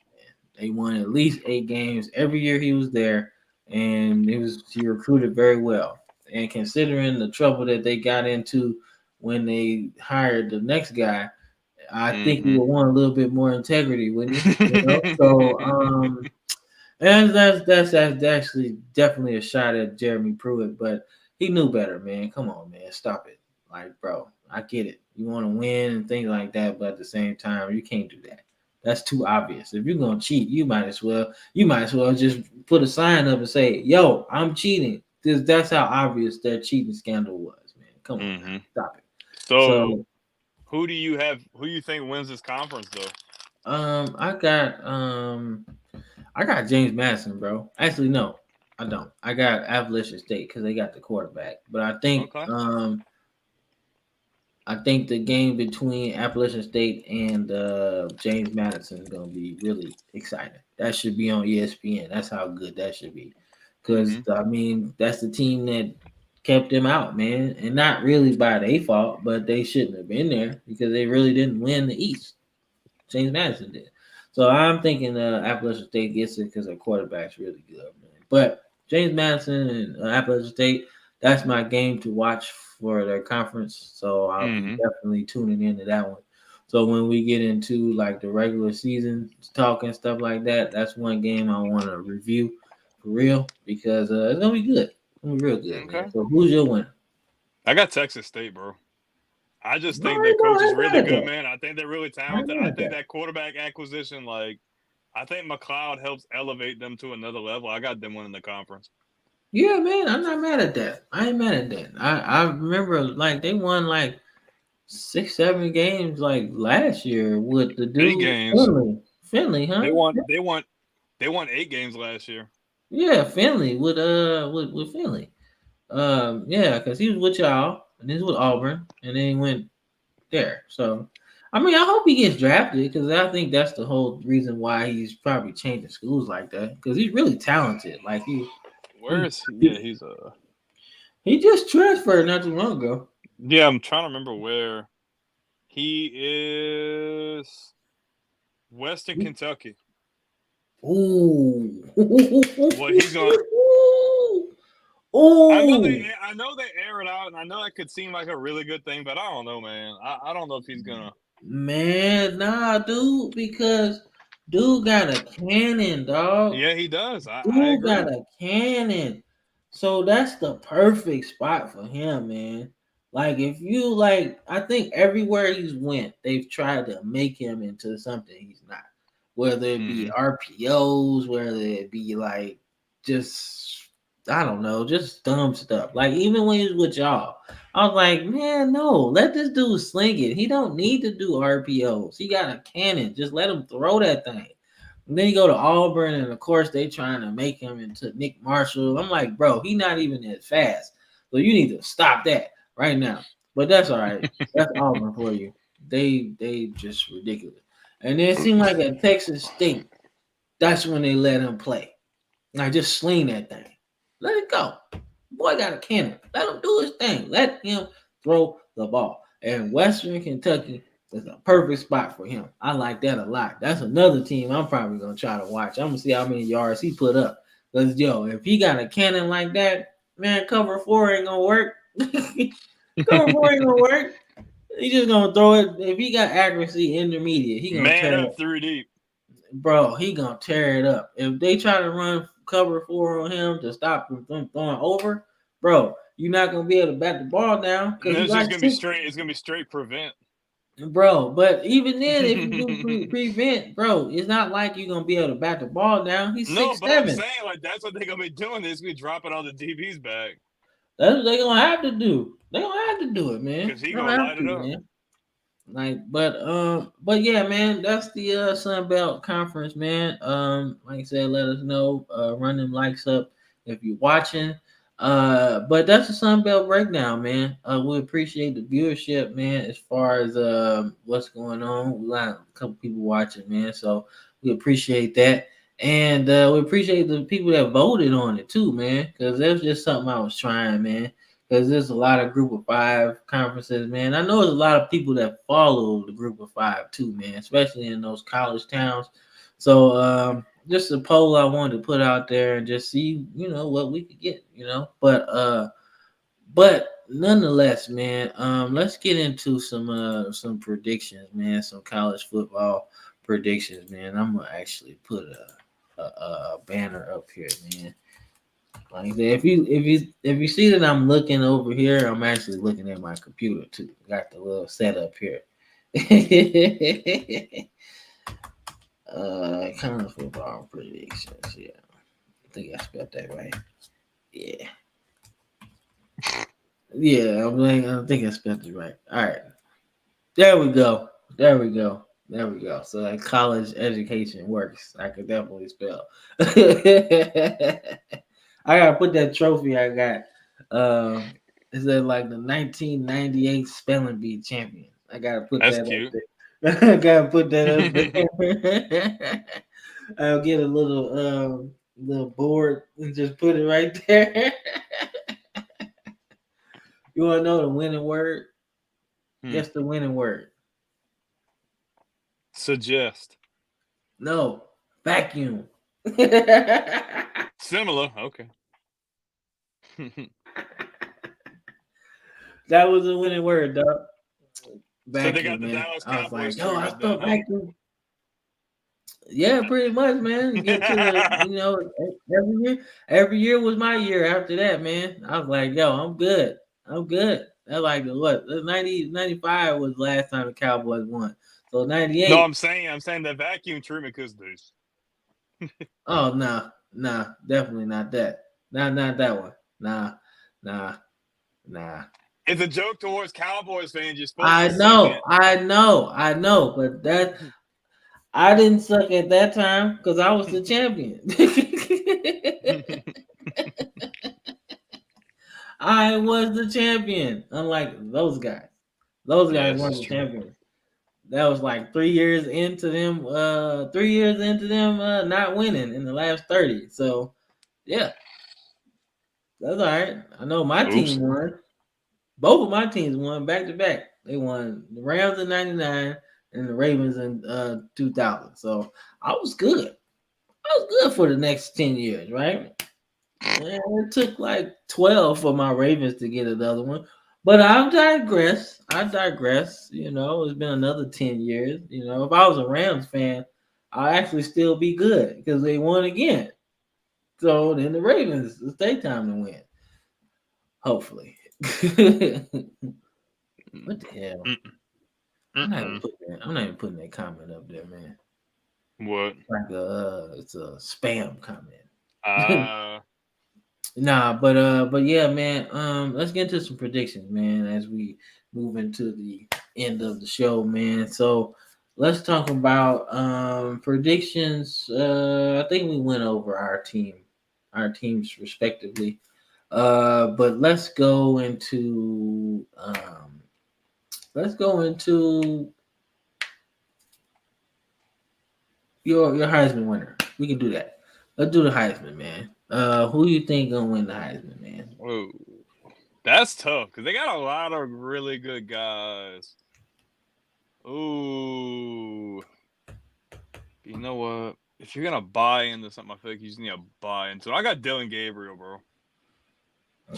They won at least 8 games every year he was there, and he recruited very well. And considering the trouble that they got into when they hired the next guy, I think he would want a little bit more integrity, wouldn't he? So and that's actually definitely a shot at Jeremy Pruitt, but he knew better, man. Come on, man, stop it. Like, bro, I get it. You want to win and things like that, but at the same time, you can't do that. That's too obvious. If you're gonna cheat, you might as well just put a sign up and say, "Yo, I'm cheating." That's how obvious that cheating scandal was, man. Come on, now. Stop it. So, who do you think wins this conference though? I got James Madison, bro. Actually, no, I don't. I got Appalachian State because they got the quarterback. But I think I think the game between Appalachian State and James Madison is going to be really exciting. That should be on ESPN. That's how good that should be. Because, I mean, that's the team that kept them out, man. And not really by their fault, but they shouldn't have been there because they really didn't win the East. James Madison did. So I'm thinking Appalachian State gets it because their quarterback's really good, man. But James Madison and Appalachian State, that's my game to watch for their conference. So I'll be definitely tuning into that one. So when we get into like the regular season talk and stuff like that, that's one game I want to review for real because it's gonna be good. It's gonna be real good, man. So who's your winner? I got Texas State, bro. I just think their coach is really good, man. I think they're really talented. I think that quarterback acquisition, like, I think McLeod helps elevate them to another level. I got them winning the conference. Yeah, man, I'm not mad at that. I ain't mad at that. I remember like they won like 6-7 games like last year with the dude 8 games. Finley, huh? They won 8 games last year. Yeah, Finley with Finley. Yeah, because he was with y'all and he was with Auburn and then he went there. So I mean, I hope he gets drafted because I think that's the whole reason why he's probably changing schools like that because he's really talented. Like Where is he? Yeah, he's he just transferred not too long ago. Yeah, I'm trying to remember where he is. Western Kentucky. Ooh. What he's going? Ooh. I know they air it out, and I know that could seem like a really good thing, but I don't know, man. I don't know if he's gonna. Man, nah, dude, because dude got a cannon, dog. Yeah, he does. I Dude agree. got a cannon. So that's the perfect spot for him, man. Like if you like, I think everywhere he's went, they've tried to make him into something he's not. Whether it be RPOs, whether it be like just I don't know, just dumb stuff. Like even when he was with y'all, I was like, man, no, let this dude sling it. He don't need to do RPOs. He got a cannon. Just let him throw that thing. And then you go to Auburn, and of course they trying to make him into Nick Marshall. I'm like, bro, he not even as fast. So you need to stop that right now. But that's all right. That's Auburn for you. They just ridiculous. And then it seemed like at Texas State, that's when they let him play. Like just sling that thing. Let it go. Boy got a cannon. Let him do his thing. Let him throw the ball. And Western Kentucky is a perfect spot for him. I like that a lot. That's another team I'm probably gonna try to watch. I'm gonna see how many yards he put up. Cause if he got a cannon like that, man, cover 4 ain't gonna work. Cover 4 ain't gonna work. He just gonna throw it. If he got accuracy intermediate, he gonna tear Man it up 3 deep. Bro, he gonna tear it up. If they try to run cover 4 on him to stop him from throwing over, bro, you're not gonna be able to bat the ball down because It's just gonna be straight. It's gonna be straight prevent. Bro, but even then, if you do prevent, bro, it's not like you're gonna be able to bat the ball down. He's 6'7". But I'm saying like that's what they're gonna be doing. They're gonna be dropping all the DBs back. That's what they're gonna have to do. They're gonna have to do it, man. Because he's gonna light it up. Man. Like, but yeah, man, that's the SunBelt Conference, man. Like I said, let us know. Run them likes up if you're watching. But that's the SunBelt breakdown, man. We appreciate the viewership, man, as far as what's going on. We got a couple people watching, man. So we appreciate that. And we appreciate the people that voted on it too, man. Because that was just something I was trying, man. Because there's a lot of group of 5 conferences, man. I know there's a lot of people that follow the group of 5 too, man, especially in those college towns. So just a poll I wanted to put out there and just see, what we could get, But nonetheless, man, let's get into some predictions, man, some college football predictions, man. I'm gonna actually put a banner up here, man. Like if you see that I'm looking over here, I'm actually looking at my computer too. Got the little setup here. College football predictions. Yeah, I think I spelled that right. Yeah, yeah. I think I spelled it right. All right, there we go. So that college education works. I could definitely spell. I gotta put that trophy I got. Is that like the 1998 spelling bee champion? I gotta put That's that cute. up there. I gotta put that up there. I'll get a little board and just put it right there. You wanna know the winning word? Guess the winning word. Suggest. No, vacuum. Similar. Okay. That was a winning word, dog. Vacuum, so they got the Dallas Cowboys. I was like, I spelled vacuum. Yeah, pretty much, man. Get to the, every year was my year after that, man. I was like, yo, I'm good. That's like what? 95 was the last time the Cowboys won. So 98. No, I'm saying that vacuum treatment because there's. Oh no, definitely not that. Not that one. Nah. It's a joke towards Cowboys fans. You're supposed I to know, but that I didn't suck at that time because I was the champion. I was the champion, unlike those guys. Those guys weren't the champions. That was like 3 years into them. 3 years into them not winning in the last 30. So yeah, that's all right. I know my Oops. team won. Both of my teams won back to back. They won the Rams in '99 and the Ravens in 2000. So I was good. I was good for the next 10 years, right? And it took like 12 for my Ravens to get another one. But I digress. I digress. It's been another 10 years. If I was a Rams fan, I'd actually still be good because they won again. So then the Ravens, it's their time to win. Hopefully. What the hell? I'm not even putting that. I'm not even putting that comment up there, man. What? Like it's a spam comment. Uh, Nah, but yeah, man. Let's get into some predictions, man, as we move into the end of the show, man. So let's talk about predictions. I think we went over our teams respectively. But let's go into your Heisman winner. We can do that. Let's do the Heisman, man. Who you think gonna win the Heisman, man? whoa. That's tough because they got a lot of really good guys. Ooh. You know what? If you're gonna buy into something, I feel like you just need to buy into it. I got Dylan Gabriel, bro.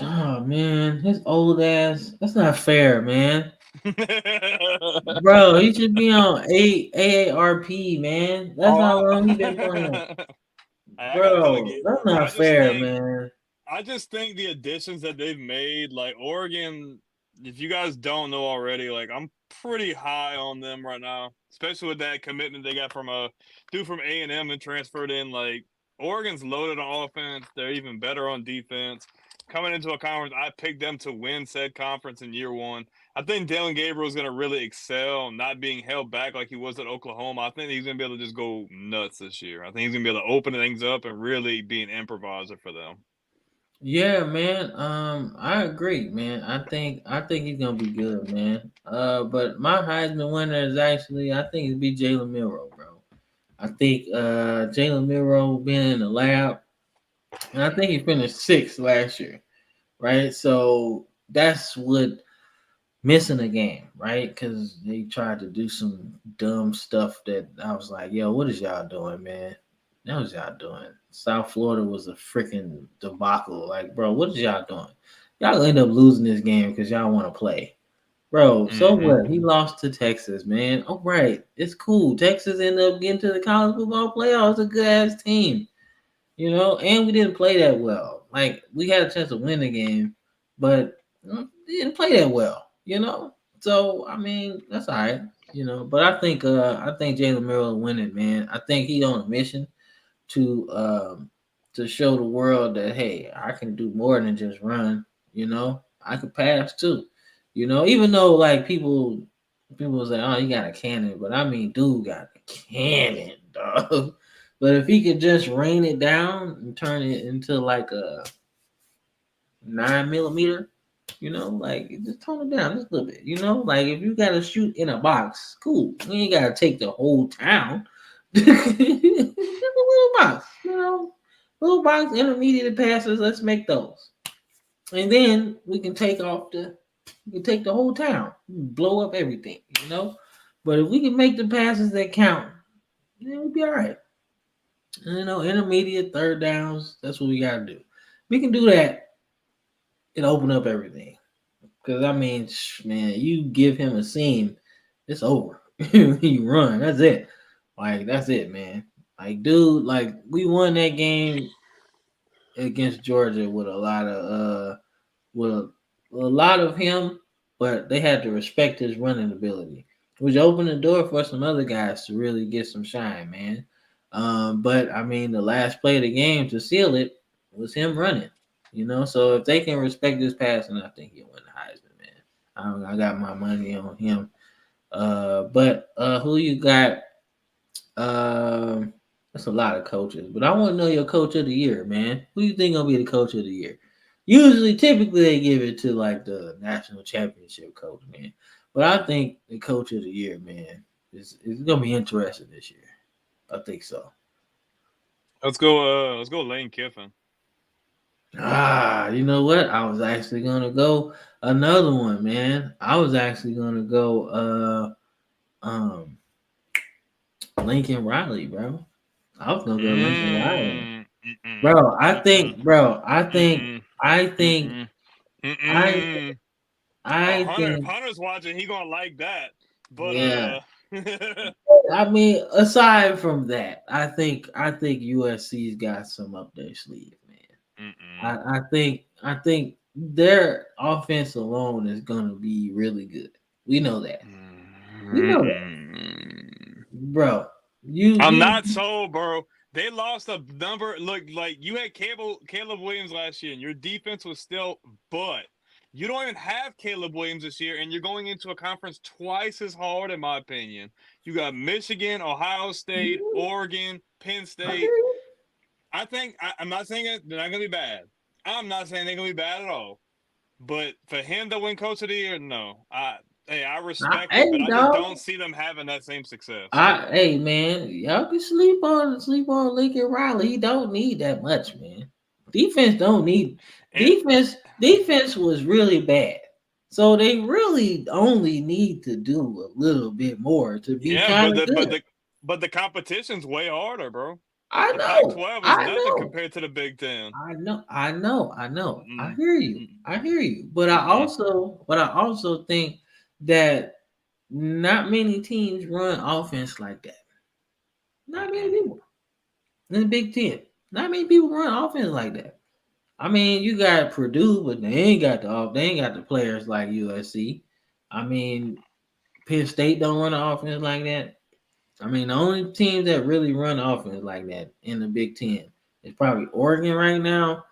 Oh man, his old ass. That's not fair, man. Bro, he should be on AARP, man. That's how long he been playing. I got Dylan Bro, Gabriel, that's bro. not fair, man. I just think the additions that they've made, like Oregon, if you guys don't know already, like I'm pretty high on them right now, especially with that commitment they got from a dude from A&M and transferred in. Like Oregon's loaded on offense, they're even better on defense. Coming into a conference, I picked them to win said conference in year one. I think Dylan Gabriel is going to really excel, not being held back like he was at Oklahoma. I think he's going to be able to just go nuts this year. I think he's going to be able to open things up and really be an improviser for them. Yeah, man. I agree, man. I think he's gonna be good, man. But my Heisman winner is actually I think it'd be Jalen Milroe, bro. I think Jalen Milroe been in the lab, and I think he finished sixth last year, right? So that's what missing a game, right? Because they tried to do some dumb stuff that I was like, yo, what is y'all doing, man? That was y'all doing. South Florida was a freaking debacle. Like, bro, what is y'all doing? Y'all end up losing this game because y'all want to play. Bro, so what? He lost to Texas, man. All right, it's cool. Texas ended up getting to the college football playoffs. It's a good ass team, and we didn't play that well. Like, we had a chance to win the game, but we didn't play that well. So I mean, that's all right. But I think Jalen Murray will win it, man. I think he's on a mission to show the world that hey, I can do more than just run. I could pass too. Even though like people say, oh, you got a cannon, but I mean, dude got a cannon, dog. But if he could just rain it down and turn it into like a 9 millimeter, like just tone it down just a little bit. Like if you gotta shoot in a box, cool. You ain't gotta take the whole town. Just a little box, little box, intermediate passes. Let's make those, and then we can take the whole town, blow up everything. But if we can make the passes that count, then we'll be all right. Intermediate third downs. That's what we gotta do. We can do that and open up everything. Because I mean, man, you give him a seam, it's over. You run. That's it. Like that's it, man. Like, dude, like we won that game against Georgia with a lot of him, but they had to respect his running ability, which opened the door for some other guys to really get some shine, man. But I mean, the last play of the game to seal it was him running. So if they can respect this passing, I think he'll win the Heisman, man. I got my money on him. But who you got? That's a lot of coaches, but I want to know your coach of the year, man. Who you think gonna be the coach of the year? Typically, they give it to like the national championship coach, man. But I think the coach of the year, man. it's gonna be interesting this year. I think so. Let's go. Let's go. Lane Kiffin. You know what? I was actually gonna go another one, man. I was actually gonna go Lincoln Riley, bro. I was gonna go Lincoln Riley. Bro, I think, bro, I think, I think, I, I Hunter, if think, Hunter's watching, he gonna like that. But yeah. I mean, aside from that, I think USC's got some up their sleeve, man. I think their offense alone is gonna be really good. We know that. We know that, bro. I'm You not sold, bro. They lost a number. Look, like you had Caleb Williams last year, and your defense was still. But you don't even have Caleb Williams this year, and you're going into a conference twice as hard, in my opinion. You got Michigan, Ohio State, Oregon, Penn State. I'm not saying they're not gonna be bad. I'm not saying they're gonna be bad at all. But for him to win Coach of the Year, no. I respect it, but I just don't see them having that same success. Hey man, y'all can sleep on Lincoln Riley. He don't need that much, man. Defense don't need defense. Defense was really bad, so they really only need to do a little bit more to be kind of good. But the competition's way harder, bro. I The know. Pac-12 is nothing compared to the Big Ten. I know. I hear you. But I also think that not many teams run offense like that. Not many people in the Big Ten. Not many people run offense like that. I mean, you got Purdue, but they ain't got the players like USC. I mean, Penn State don't run an offense like that. I mean, the only teams that really run offense like that in the Big Ten is probably Oregon right now,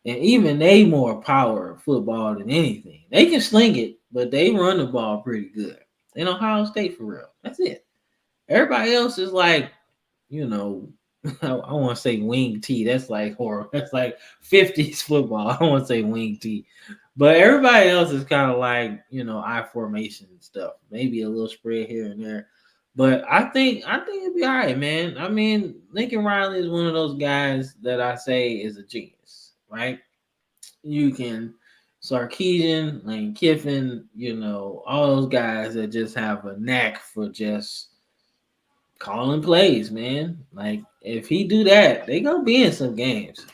and even they more power football than anything. They can sling it, but they run the ball pretty good. And Ohio State for real. That's it. Everybody else is like, I want to say wing T. That's like horror. That's like 50s football. I don't want to say wing T. But everybody else is kind of like, I formation and stuff. Maybe a little spread here and there. But I think it'll be all right, man. I mean, Lincoln Riley is one of those guys that I say is a genius, right? You can Sarkisian, Lane Kiffin, all those guys that just have a knack for just calling plays, man. Like if he do that, they gonna be in some games.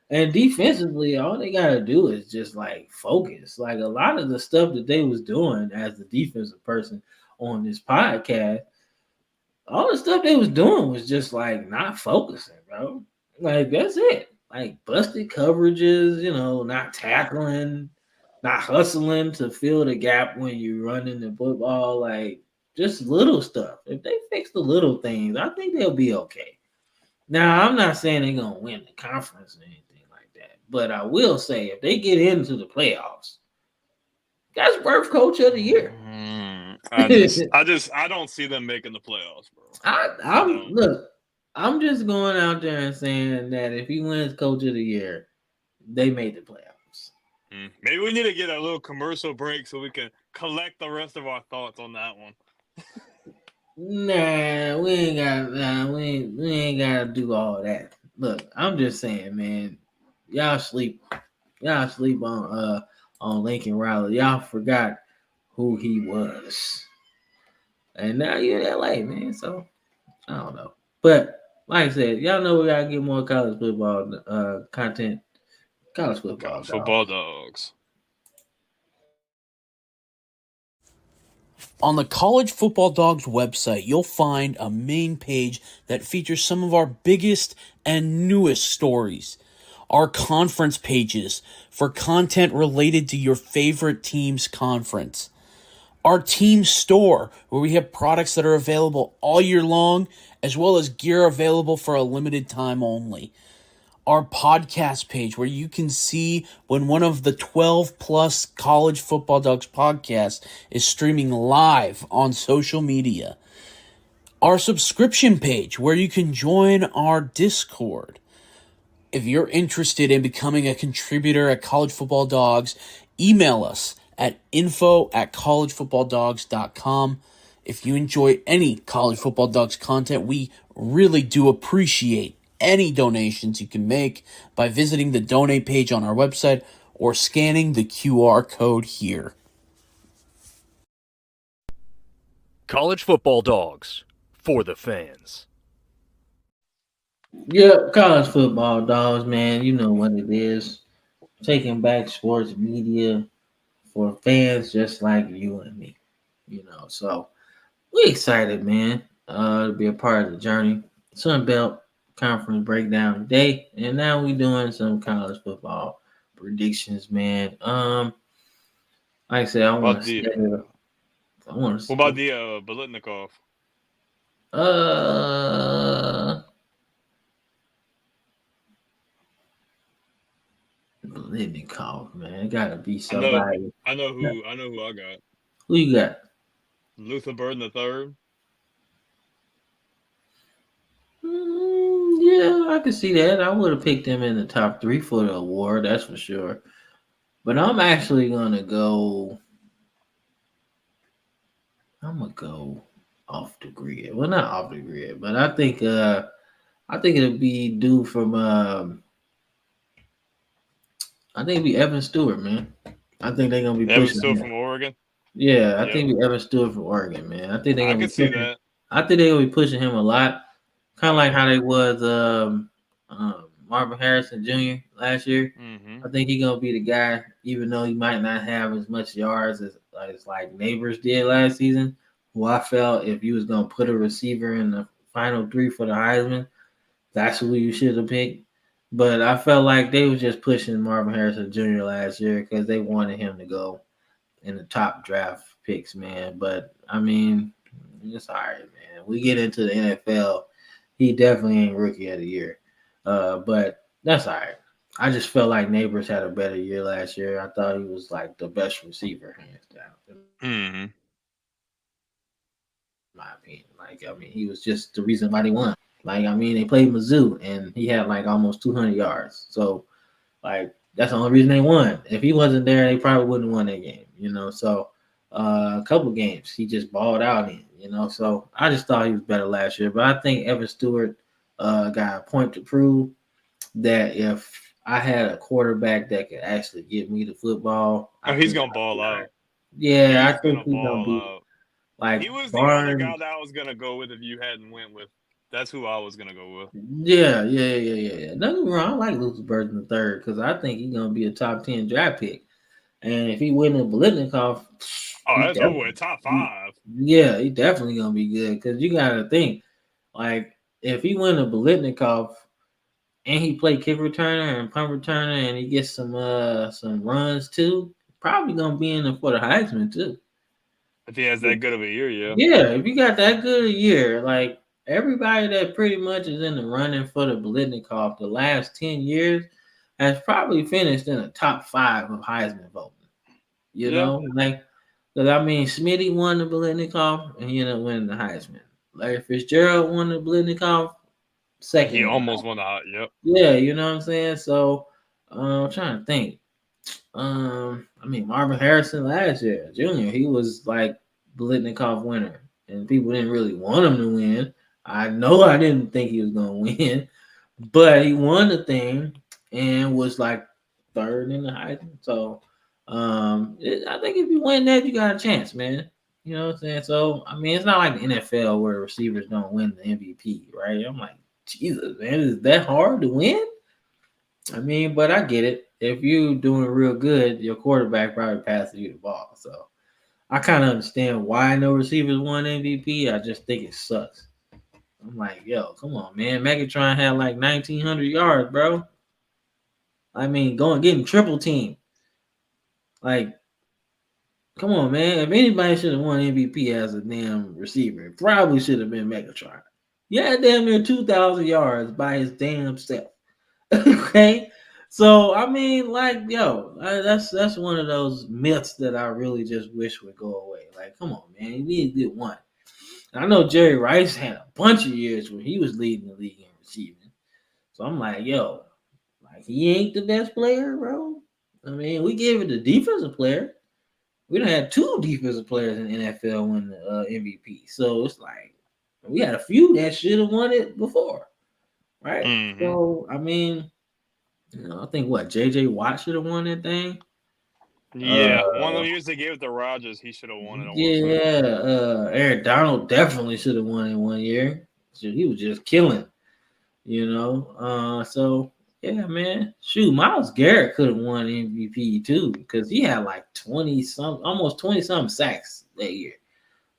And defensively, all they gotta do is just like focus. Like a lot of the stuff that they was doing as the defensive person on this podcast, all the stuff they was doing was just like not focusing, bro. Like that's it. Like busted coverages, not tackling, not hustling to fill the gap when you running the football. Like just little stuff. If they fix the little things, I think they'll be okay. Now, I'm not saying they're gonna win the conference or anything like that, but I will say if they get into the playoffs, that's worth Coach of the Year. I don't see them making the playoffs, bro. I'm just going out there and saying that if he wins Coach of the Year, they made the playoffs. Maybe we need to get a little commercial break so we can collect the rest of our thoughts on that one. Nah, we ain't gotta do all that. Look, I'm just saying, man, y'all sleep on Lincoln Riley. Y'all forgot who he was. And now you're in LA, man. So I don't know. But like I said, y'all know we gotta get more college football content. College football dogs. On the College Football Dogs website, you'll find a main page that features some of our biggest and newest stories. Our conference pages for content related to your favorite team's conference. Our team store, where we have products that are available all year long, as well as gear available for a limited time only. Our podcast page, where you can see when one of the 12 plus College Football Dogs podcasts is streaming live on social media. Our subscription page, where you can join our Discord. If you're interested in becoming a contributor at College Football Dogs, email us at info@collegefootballdogs.com. If you enjoy any College Football Dogs content, we really do appreciate any donations you can make by visiting the donate page on our website or scanning the QR code here. College Football Dogs, for the fans. Yep, college football dogs, man. You know what it is. Taking back sports media for fans just like you and me. So we excited, man, to be a part of the journey. SunBelt conference breakdown today, and now we doing some college football predictions, man. Like I said, I want to What about the Bolitnikov? Bolitnikov, man. It gotta be somebody. I know who I got. Who you got? Luther Burden III. Yeah, I can see that. I would have picked him in the top 3 for the award, that's for sure. But I'm actually gonna go. I'm gonna go off the grid. Well, not off the grid, but I think it'll be due from I think it'll be Evan Stewart, man. I think they're gonna be Evan pushing Stewart him. from Oregon. Yeah, I Yep. think it'll be Evan Stewart from Oregon, man. I think they're I gonna can be see pushing. that. I think they're gonna be pushing him a lot. Kind of like how they was Marvin Harrison Jr. last year. Mm-hmm. I think he's gonna be the guy, even though he might not have as much yards as like Neighbors did last season. Who I felt if you was gonna put a receiver in the final 3 for the Heisman, that's who you should have picked. But I felt like they was just pushing Marvin Harrison Jr. last year because they wanted him to go in the top draft picks, man. But I mean, it's all right, man. We get into the NFL, he definitely ain't rookie of the year. But that's all right. I just felt like Neighbors had a better year last year. I thought he was like the best receiver, hands down. Mm-hmm. My opinion. Like, I mean, he was just the reason why they won. Like, I mean, they played Mizzou and he had like almost 200 yards. So, like, that's the only reason they won. If he wasn't there, they probably wouldn't have won that game, So, a couple games he just balled out in, So, I just thought he was better last year. But I think Evan Stewart got a point to prove that if I had a quarterback that could actually get me the football, he's gonna ball out. Yeah, I think he's gonna be out. like He was Barnes. the other guy that I was gonna go with if you hadn't went with. That's who I was gonna go with. Yeah. Don't get me wrong. I like Luther Burden III because I think he's gonna be a top 10 draft pick. And if he wins a Bolitnikov, that's over with. Top 5. Yeah, he definitely gonna be good because you gotta think like if he win a Bolitnikov and he play kick returner and punt returner and he gets some runs too, probably gonna be in there for the Heisman too. If he has that good of a year, yeah. Yeah, if you got that good a year, like everybody that pretty much is in the running for the Bolitnikov the last 10 years has probably finished in the top 5 of Heisman voting. Like, because I mean, Smitty won the Bolitnikov and he ended up winning the Heisman. Larry Fitzgerald won the Bolitnikov, second. He almost won the yep. Yeah, you know what I'm saying? So I'm trying to think. I mean, Marvin Harrison last year, Junior, he was like Bolitnikov winner, and people didn't really want him to win. I know I didn't think he was gonna win, but he won the thing and was like third in the Heisman. So I think if you win that, you got a chance, man. You know what I'm saying? So I mean, it's not like the NFL where receivers don't win the MVP, right? I'm like, Jesus, man, is that hard to win? I mean, but I get it. If you doing real good, your quarterback probably passes you the ball. So I kind of understand why no receivers won MVP. I just think it sucks. I'm like, yo, come on, man. Megatron had like 1,900 yards, bro. I mean, getting triple team. Like, come on, man. If anybody should have won MVP as a damn receiver, it probably should have been Megatron. Yeah, damn near 2,000 yards by his damn self. Okay. So I mean, like, that's one of those myths that I really just wish would go away. Like, come on, man, you need to get one. And I know Jerry Rice had a bunch of years where he was leading the league in receiving. So I'm like, like he ain't the best player, bro. I mean, we gave it the defensive player. We done had 2 defensive players in the NFL win the MVP. So it's like we had a few that should have won it before, right? Mm-hmm. So I mean, I think what JJ Watt should have won that thing. Yeah, one of the years they gave it to Rodgers, he should have won it. Yeah, Aaron Donald definitely should have won it 1 year. So he was just killing, So yeah, man. Shoot, Myles Garrett could have won MVP too because he had like 20 some, almost 20 some sacks that year.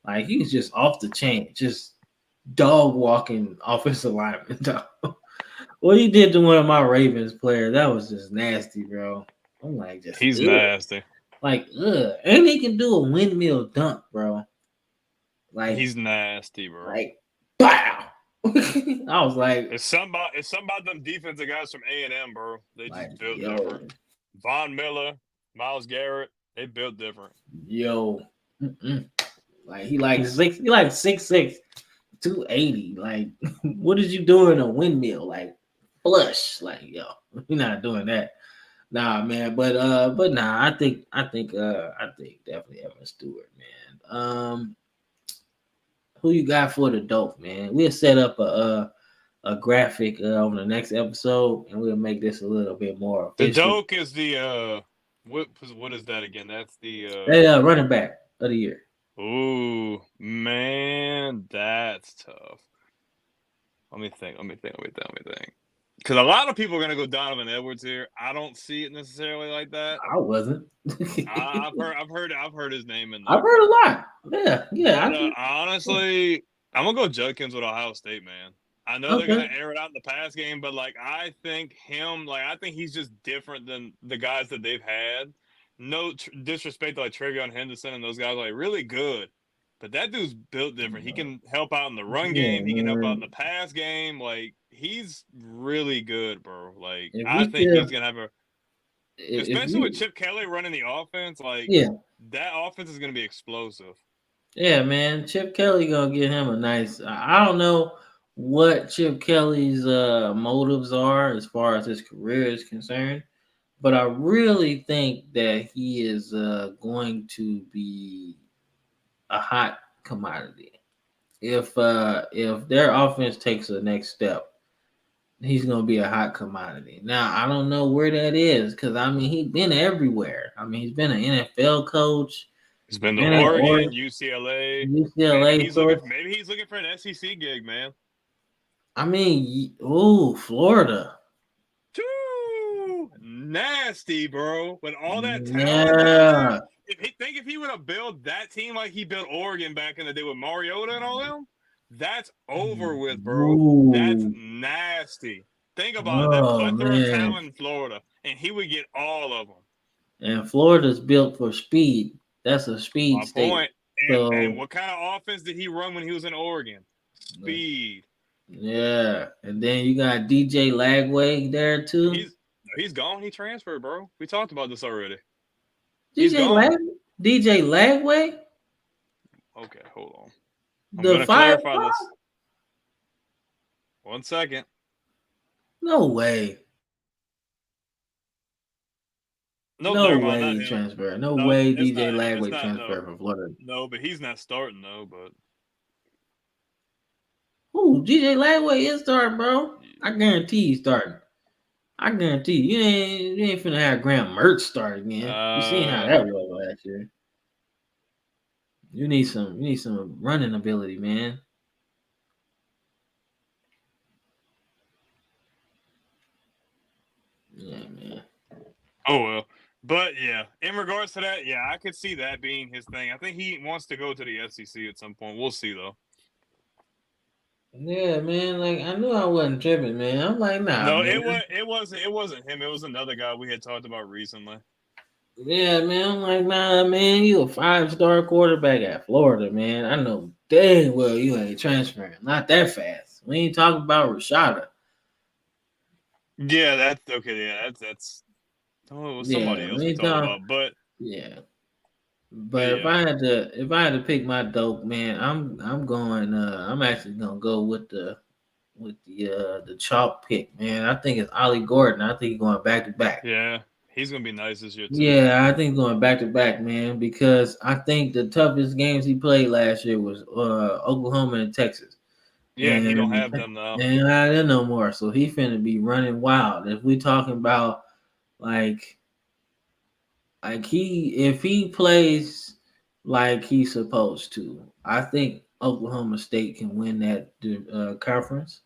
Like he was just off the chain, just dog walking offensive lineman. What he did to one of my Ravens players, that was just nasty, bro. I'm like, He's nasty. Like, and he can do a windmill dunk, bro. Like he's nasty, bro. Like, pow. I was like, it's something about them defensive guys from A&M, bro. They just built different. Von Miller, Myles Garrett, they built different. Like he like 6'6", 280. Like, what did you do in a windmill? Like, flush. Like, you're not doing that. Nah, man. But nah, I think definitely Evan Stewart, man. Who you got for the dope, man? We'll set up a graphic on the next episode, and we'll make this a little bit more official. The dope is the what is that again? That's the running back of the year. Ooh, man, that's tough. Let me think. Because a lot of people are gonna go Donovan Edwards here. I don't see it necessarily like that. I wasn't. I've heard his name in there. I've heard a lot. Yeah. But, honestly, I'm gonna go Judkins with Ohio State, man. I know they're gonna air it out in the pass game, but I think he's just different than the guys that they've had. No disrespect to Trevion Henderson and those guys, really good. But that dude's built different. He can help out in the run game. He can help out in the pass game. He's really good, bro. I think he's going to have especially with Chip Kelly running the offense, that offense is going to be explosive. Yeah, man. Chip Kelly going to get him a nice, I don't know what Chip Kelly's motives are as far as his career is concerned. But I really think that he is going to be a hot commodity. If their offense takes the next step, he's going to be a hot commodity. Now, I don't know where that is because, he's been everywhere. He's been an NFL coach. He's been to Oregon, UCLA. Maybe he's looking for an SEC gig, man. Florida. Nasty, bro. With all that talent, if he would have built that team like he built Oregon back in the day with Mariota and all them, that's over with, bro. Ooh. That's nasty. Think about that plethora of talent in Florida, and he would get all of them. And Florida's built for speed. That's a speed state. Point. And what kind of offense did he run when he was in Oregon? Speed. Yeah, and then you got DJ Lagway there too. He's gone. He transferred, bro. We talked about this already. DJ Lagway? Okay, hold on. I'm going to clarify this. 1 second. No way. No way he transferred. No way DJ Lagway transferred from Florida. No, but he's not starting, though. But DJ Lagway is starting, bro. I guarantee he's starting. I guarantee you ain't finna have Graham Mertz start again. You seen how that was last year. You need some running ability, man. Yeah, man. Oh well. But yeah, in regards to that, yeah, I could see that being his thing. I think he wants to go to the SEC at some point. We'll see though. Yeah, man. I knew I wasn't tripping, man. I'm like, nah. No, man. it wasn't him. It was another guy we had talked about recently. Yeah, man. I'm like, nah, man. You a 5-star quarterback at Florida, man. I know dang well you ain't transferring. Not that fast. We ain't talking about Rashada. Yeah, that's okay. Yeah, that's somebody else we talking about. But yeah. But if I had to pick my dope, man, I'm going. I'm actually gonna go with the chalk pick, man. I think it's Ollie Gordon. I think he's going back to back. Yeah, He's gonna be nice this year too. Yeah, I think going back to back, man, because I think the toughest games he played last year was Oklahoma and Texas. Yeah, and he don't And have them now. and I didn't know more. So he finna be running wild. If we talking about like if he plays like he's supposed to, I think Oklahoma State can win that conference.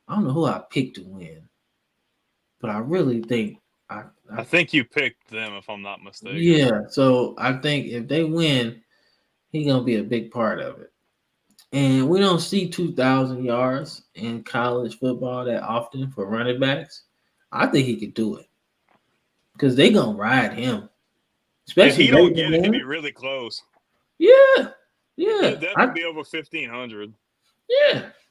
I don't know who I picked to win, but I really think I think you picked them, if I'm not mistaken. yeah. So I think if they win, he gonna be a big part of it. And we don't see 2,000 yards in college football that often for running backs. I think he could do it because they gonna ride him, If especially he late don't in the get it, he'll be game. really close. Yeah, He'll yeah, definitely be over 1,500.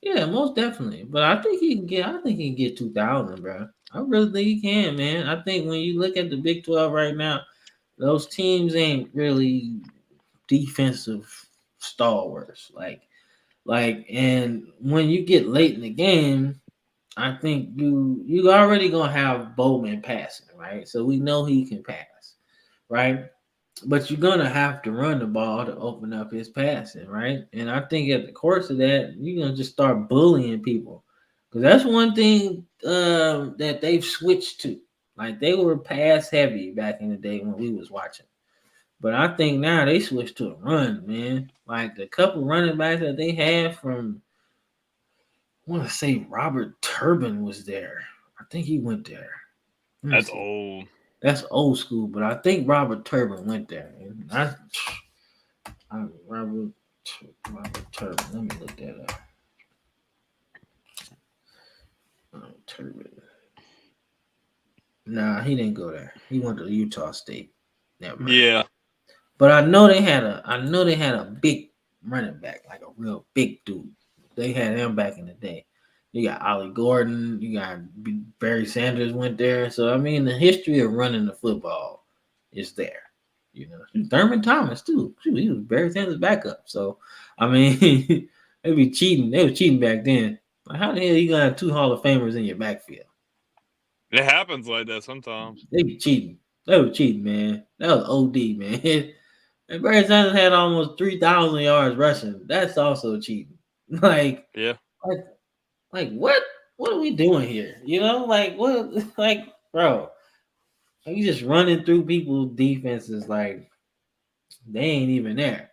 yeah, most definitely. But I think he can get. I think he can get 2,000, bro. I really think he can, man. I think when you look at the Big 12 right now, those teams ain't really defensive stalwarts. And when you get late in the game, I think you already gonna have Bowman passing, right? So we know he can pass, right? But you're gonna have to run the ball to open up his passing, right? And I think at the course of that, you're gonna just start bullying people, because that's one thing that they've switched to. Like they were pass heavy back in the day when we was watching, but I think now they switched to a run, man. Like the couple running backs that they had from, I want to say Robert Turbin was there. I think he went there. Let me That's see. old. That's old school, but I think Robert Turbin went there. And Robert Turbin. Let me look that up. Turbin. Nah, he didn't go there. He went to Utah State. Never mind. Yeah. But I know they had a big running back, like a real big dude. They had him back in the day. You got Ollie Gordon, you got Barry Sanders went there. So I mean, the history of running the football is there. You know, Thurman Thomas too. Shoot, he was Barry Sanders' backup. So I mean, they be cheating. They were cheating back then. Like, how the hell you gonna have two Hall of Famers in your backfield? It happens like that sometimes. They be cheating. They were cheating, man. That was OD, man. And Barry Sanders had almost 3,000 yards rushing. That's also cheating. Like, Yeah. like, like what? What are we doing here? You know, like what? Like, bro, like you just running through people's defenses like they ain't even there.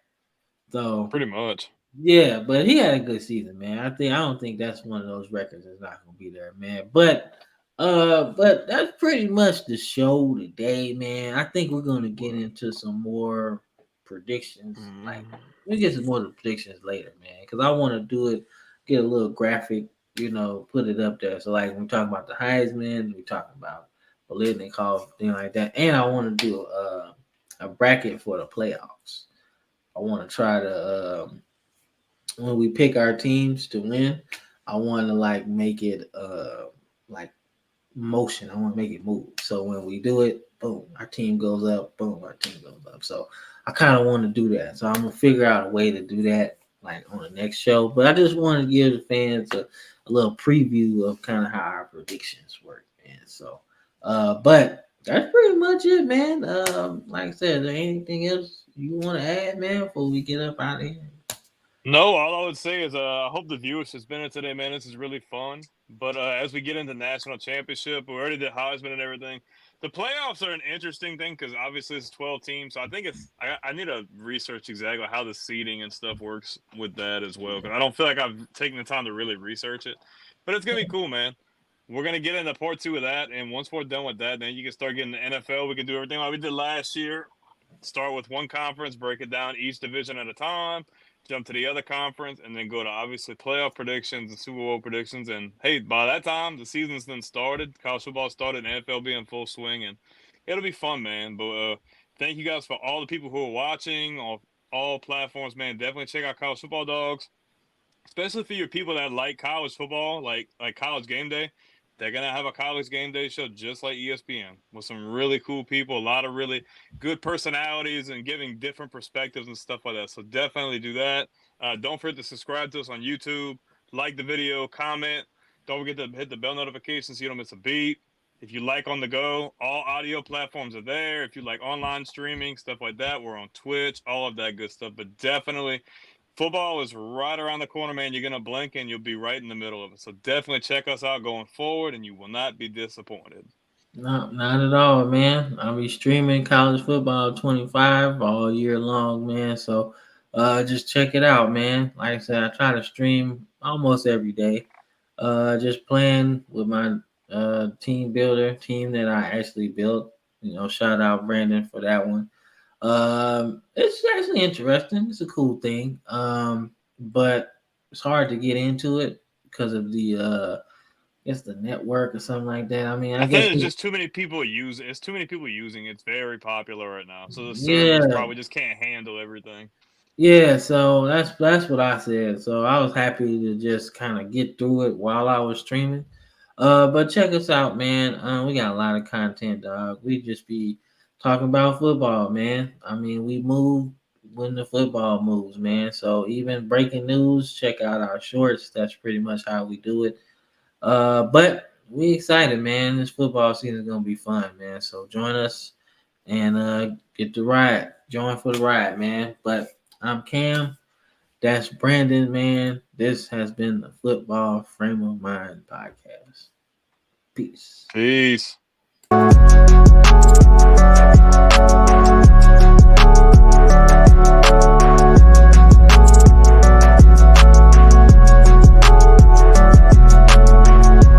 So Pretty much. yeah, but he had a good season, man. I don't think that's one of those records that's not gonna be there, man. But that's pretty much the show today, man. I think we're gonna get into some more predictions. Like we get some more predictions later, man, because I want to do it, get a little graphic, put it up there. So like when we talk about the Heisman, we talk about Bolitnikov, thing like that, and I want to do a bracket for the playoffs. I want to try to when we pick our teams to win, I want to like make it like motion. I want to make it move. So when we do it, boom, our team goes up. Boom, our team goes up. So I kind of want to do that. So I'm gonna figure out a way to do that like on the next show. But I just want to give the fans a little preview of kind of how our predictions work, man. So, but that's pretty much it, man. Like I said, is there anything else you want to add, man, before we get up out of here? No, all I would say is I hope the viewers has been in today, man. This is really fun. But as we get into national championship, we already did Heisman and everything. The playoffs are an interesting thing because obviously it's 12 teams. So I think I need to research exactly how the seeding and stuff works with that as well. Because I don't feel like I've taken the time to really research it. But it's going to be cool, man. We're going to get into part 2 of that. And once we're done with that, then you can start getting the NFL. We can do everything like we did last year. Start with one conference, break it down each division at a time, jump to the other conference, and then go to obviously playoff predictions and Super Bowl predictions. And hey, by that time, the season's then started. College football started, NFL be in full swing, and it'll be fun, man. But thank you guys for all the people who are watching on all platforms, man. Definitely check out College Football Dogs, especially for your people that like college football, like College Game Day. They're going to have a college game day show just like ESPN with some really cool people, a lot of really good personalities and giving different perspectives and stuff like that. So definitely do that. Don't forget to subscribe to us on YouTube, like the video, comment. Don't forget to hit the bell notification so you don't miss a beat. If you like on the go, all audio platforms are there. If you like online streaming, stuff like that, we're on Twitch, all of that good stuff. But definitely, football is right around the corner, man. You're going to blink and you'll be right in the middle of it. So definitely check us out going forward, and you will not be disappointed. No, not at all, man. I'll be streaming college football 25 all year long, man. So just check it out, man. Like I said, I try to stream almost every day. Just playing with my team builder, team that I actually built. Shout out Brandon for that one. It's actually interesting. It's a cool thing. But it's hard to get into it because of the I guess the network or something like that. I mean, I I guess think there's just too many people using. It's too many people using it. It's very popular right now. So the servers yeah, probably just can't handle everything. yeah. So that's what I said. So I was happy to just kind of get through it while I was streaming. But check us out, man. We got a lot of content, dog. We just be talking about football, man. I mean, we move when the football moves, man. So even breaking news, check out our shorts. That's pretty much how we do it. But we excited, man. This football season is gonna be fun, man. So join us and get the ride. Join for the ride, man. But I'm Cam. That's Brandon, man. This has been the Football Frame of Mind podcast. Peace. Peace.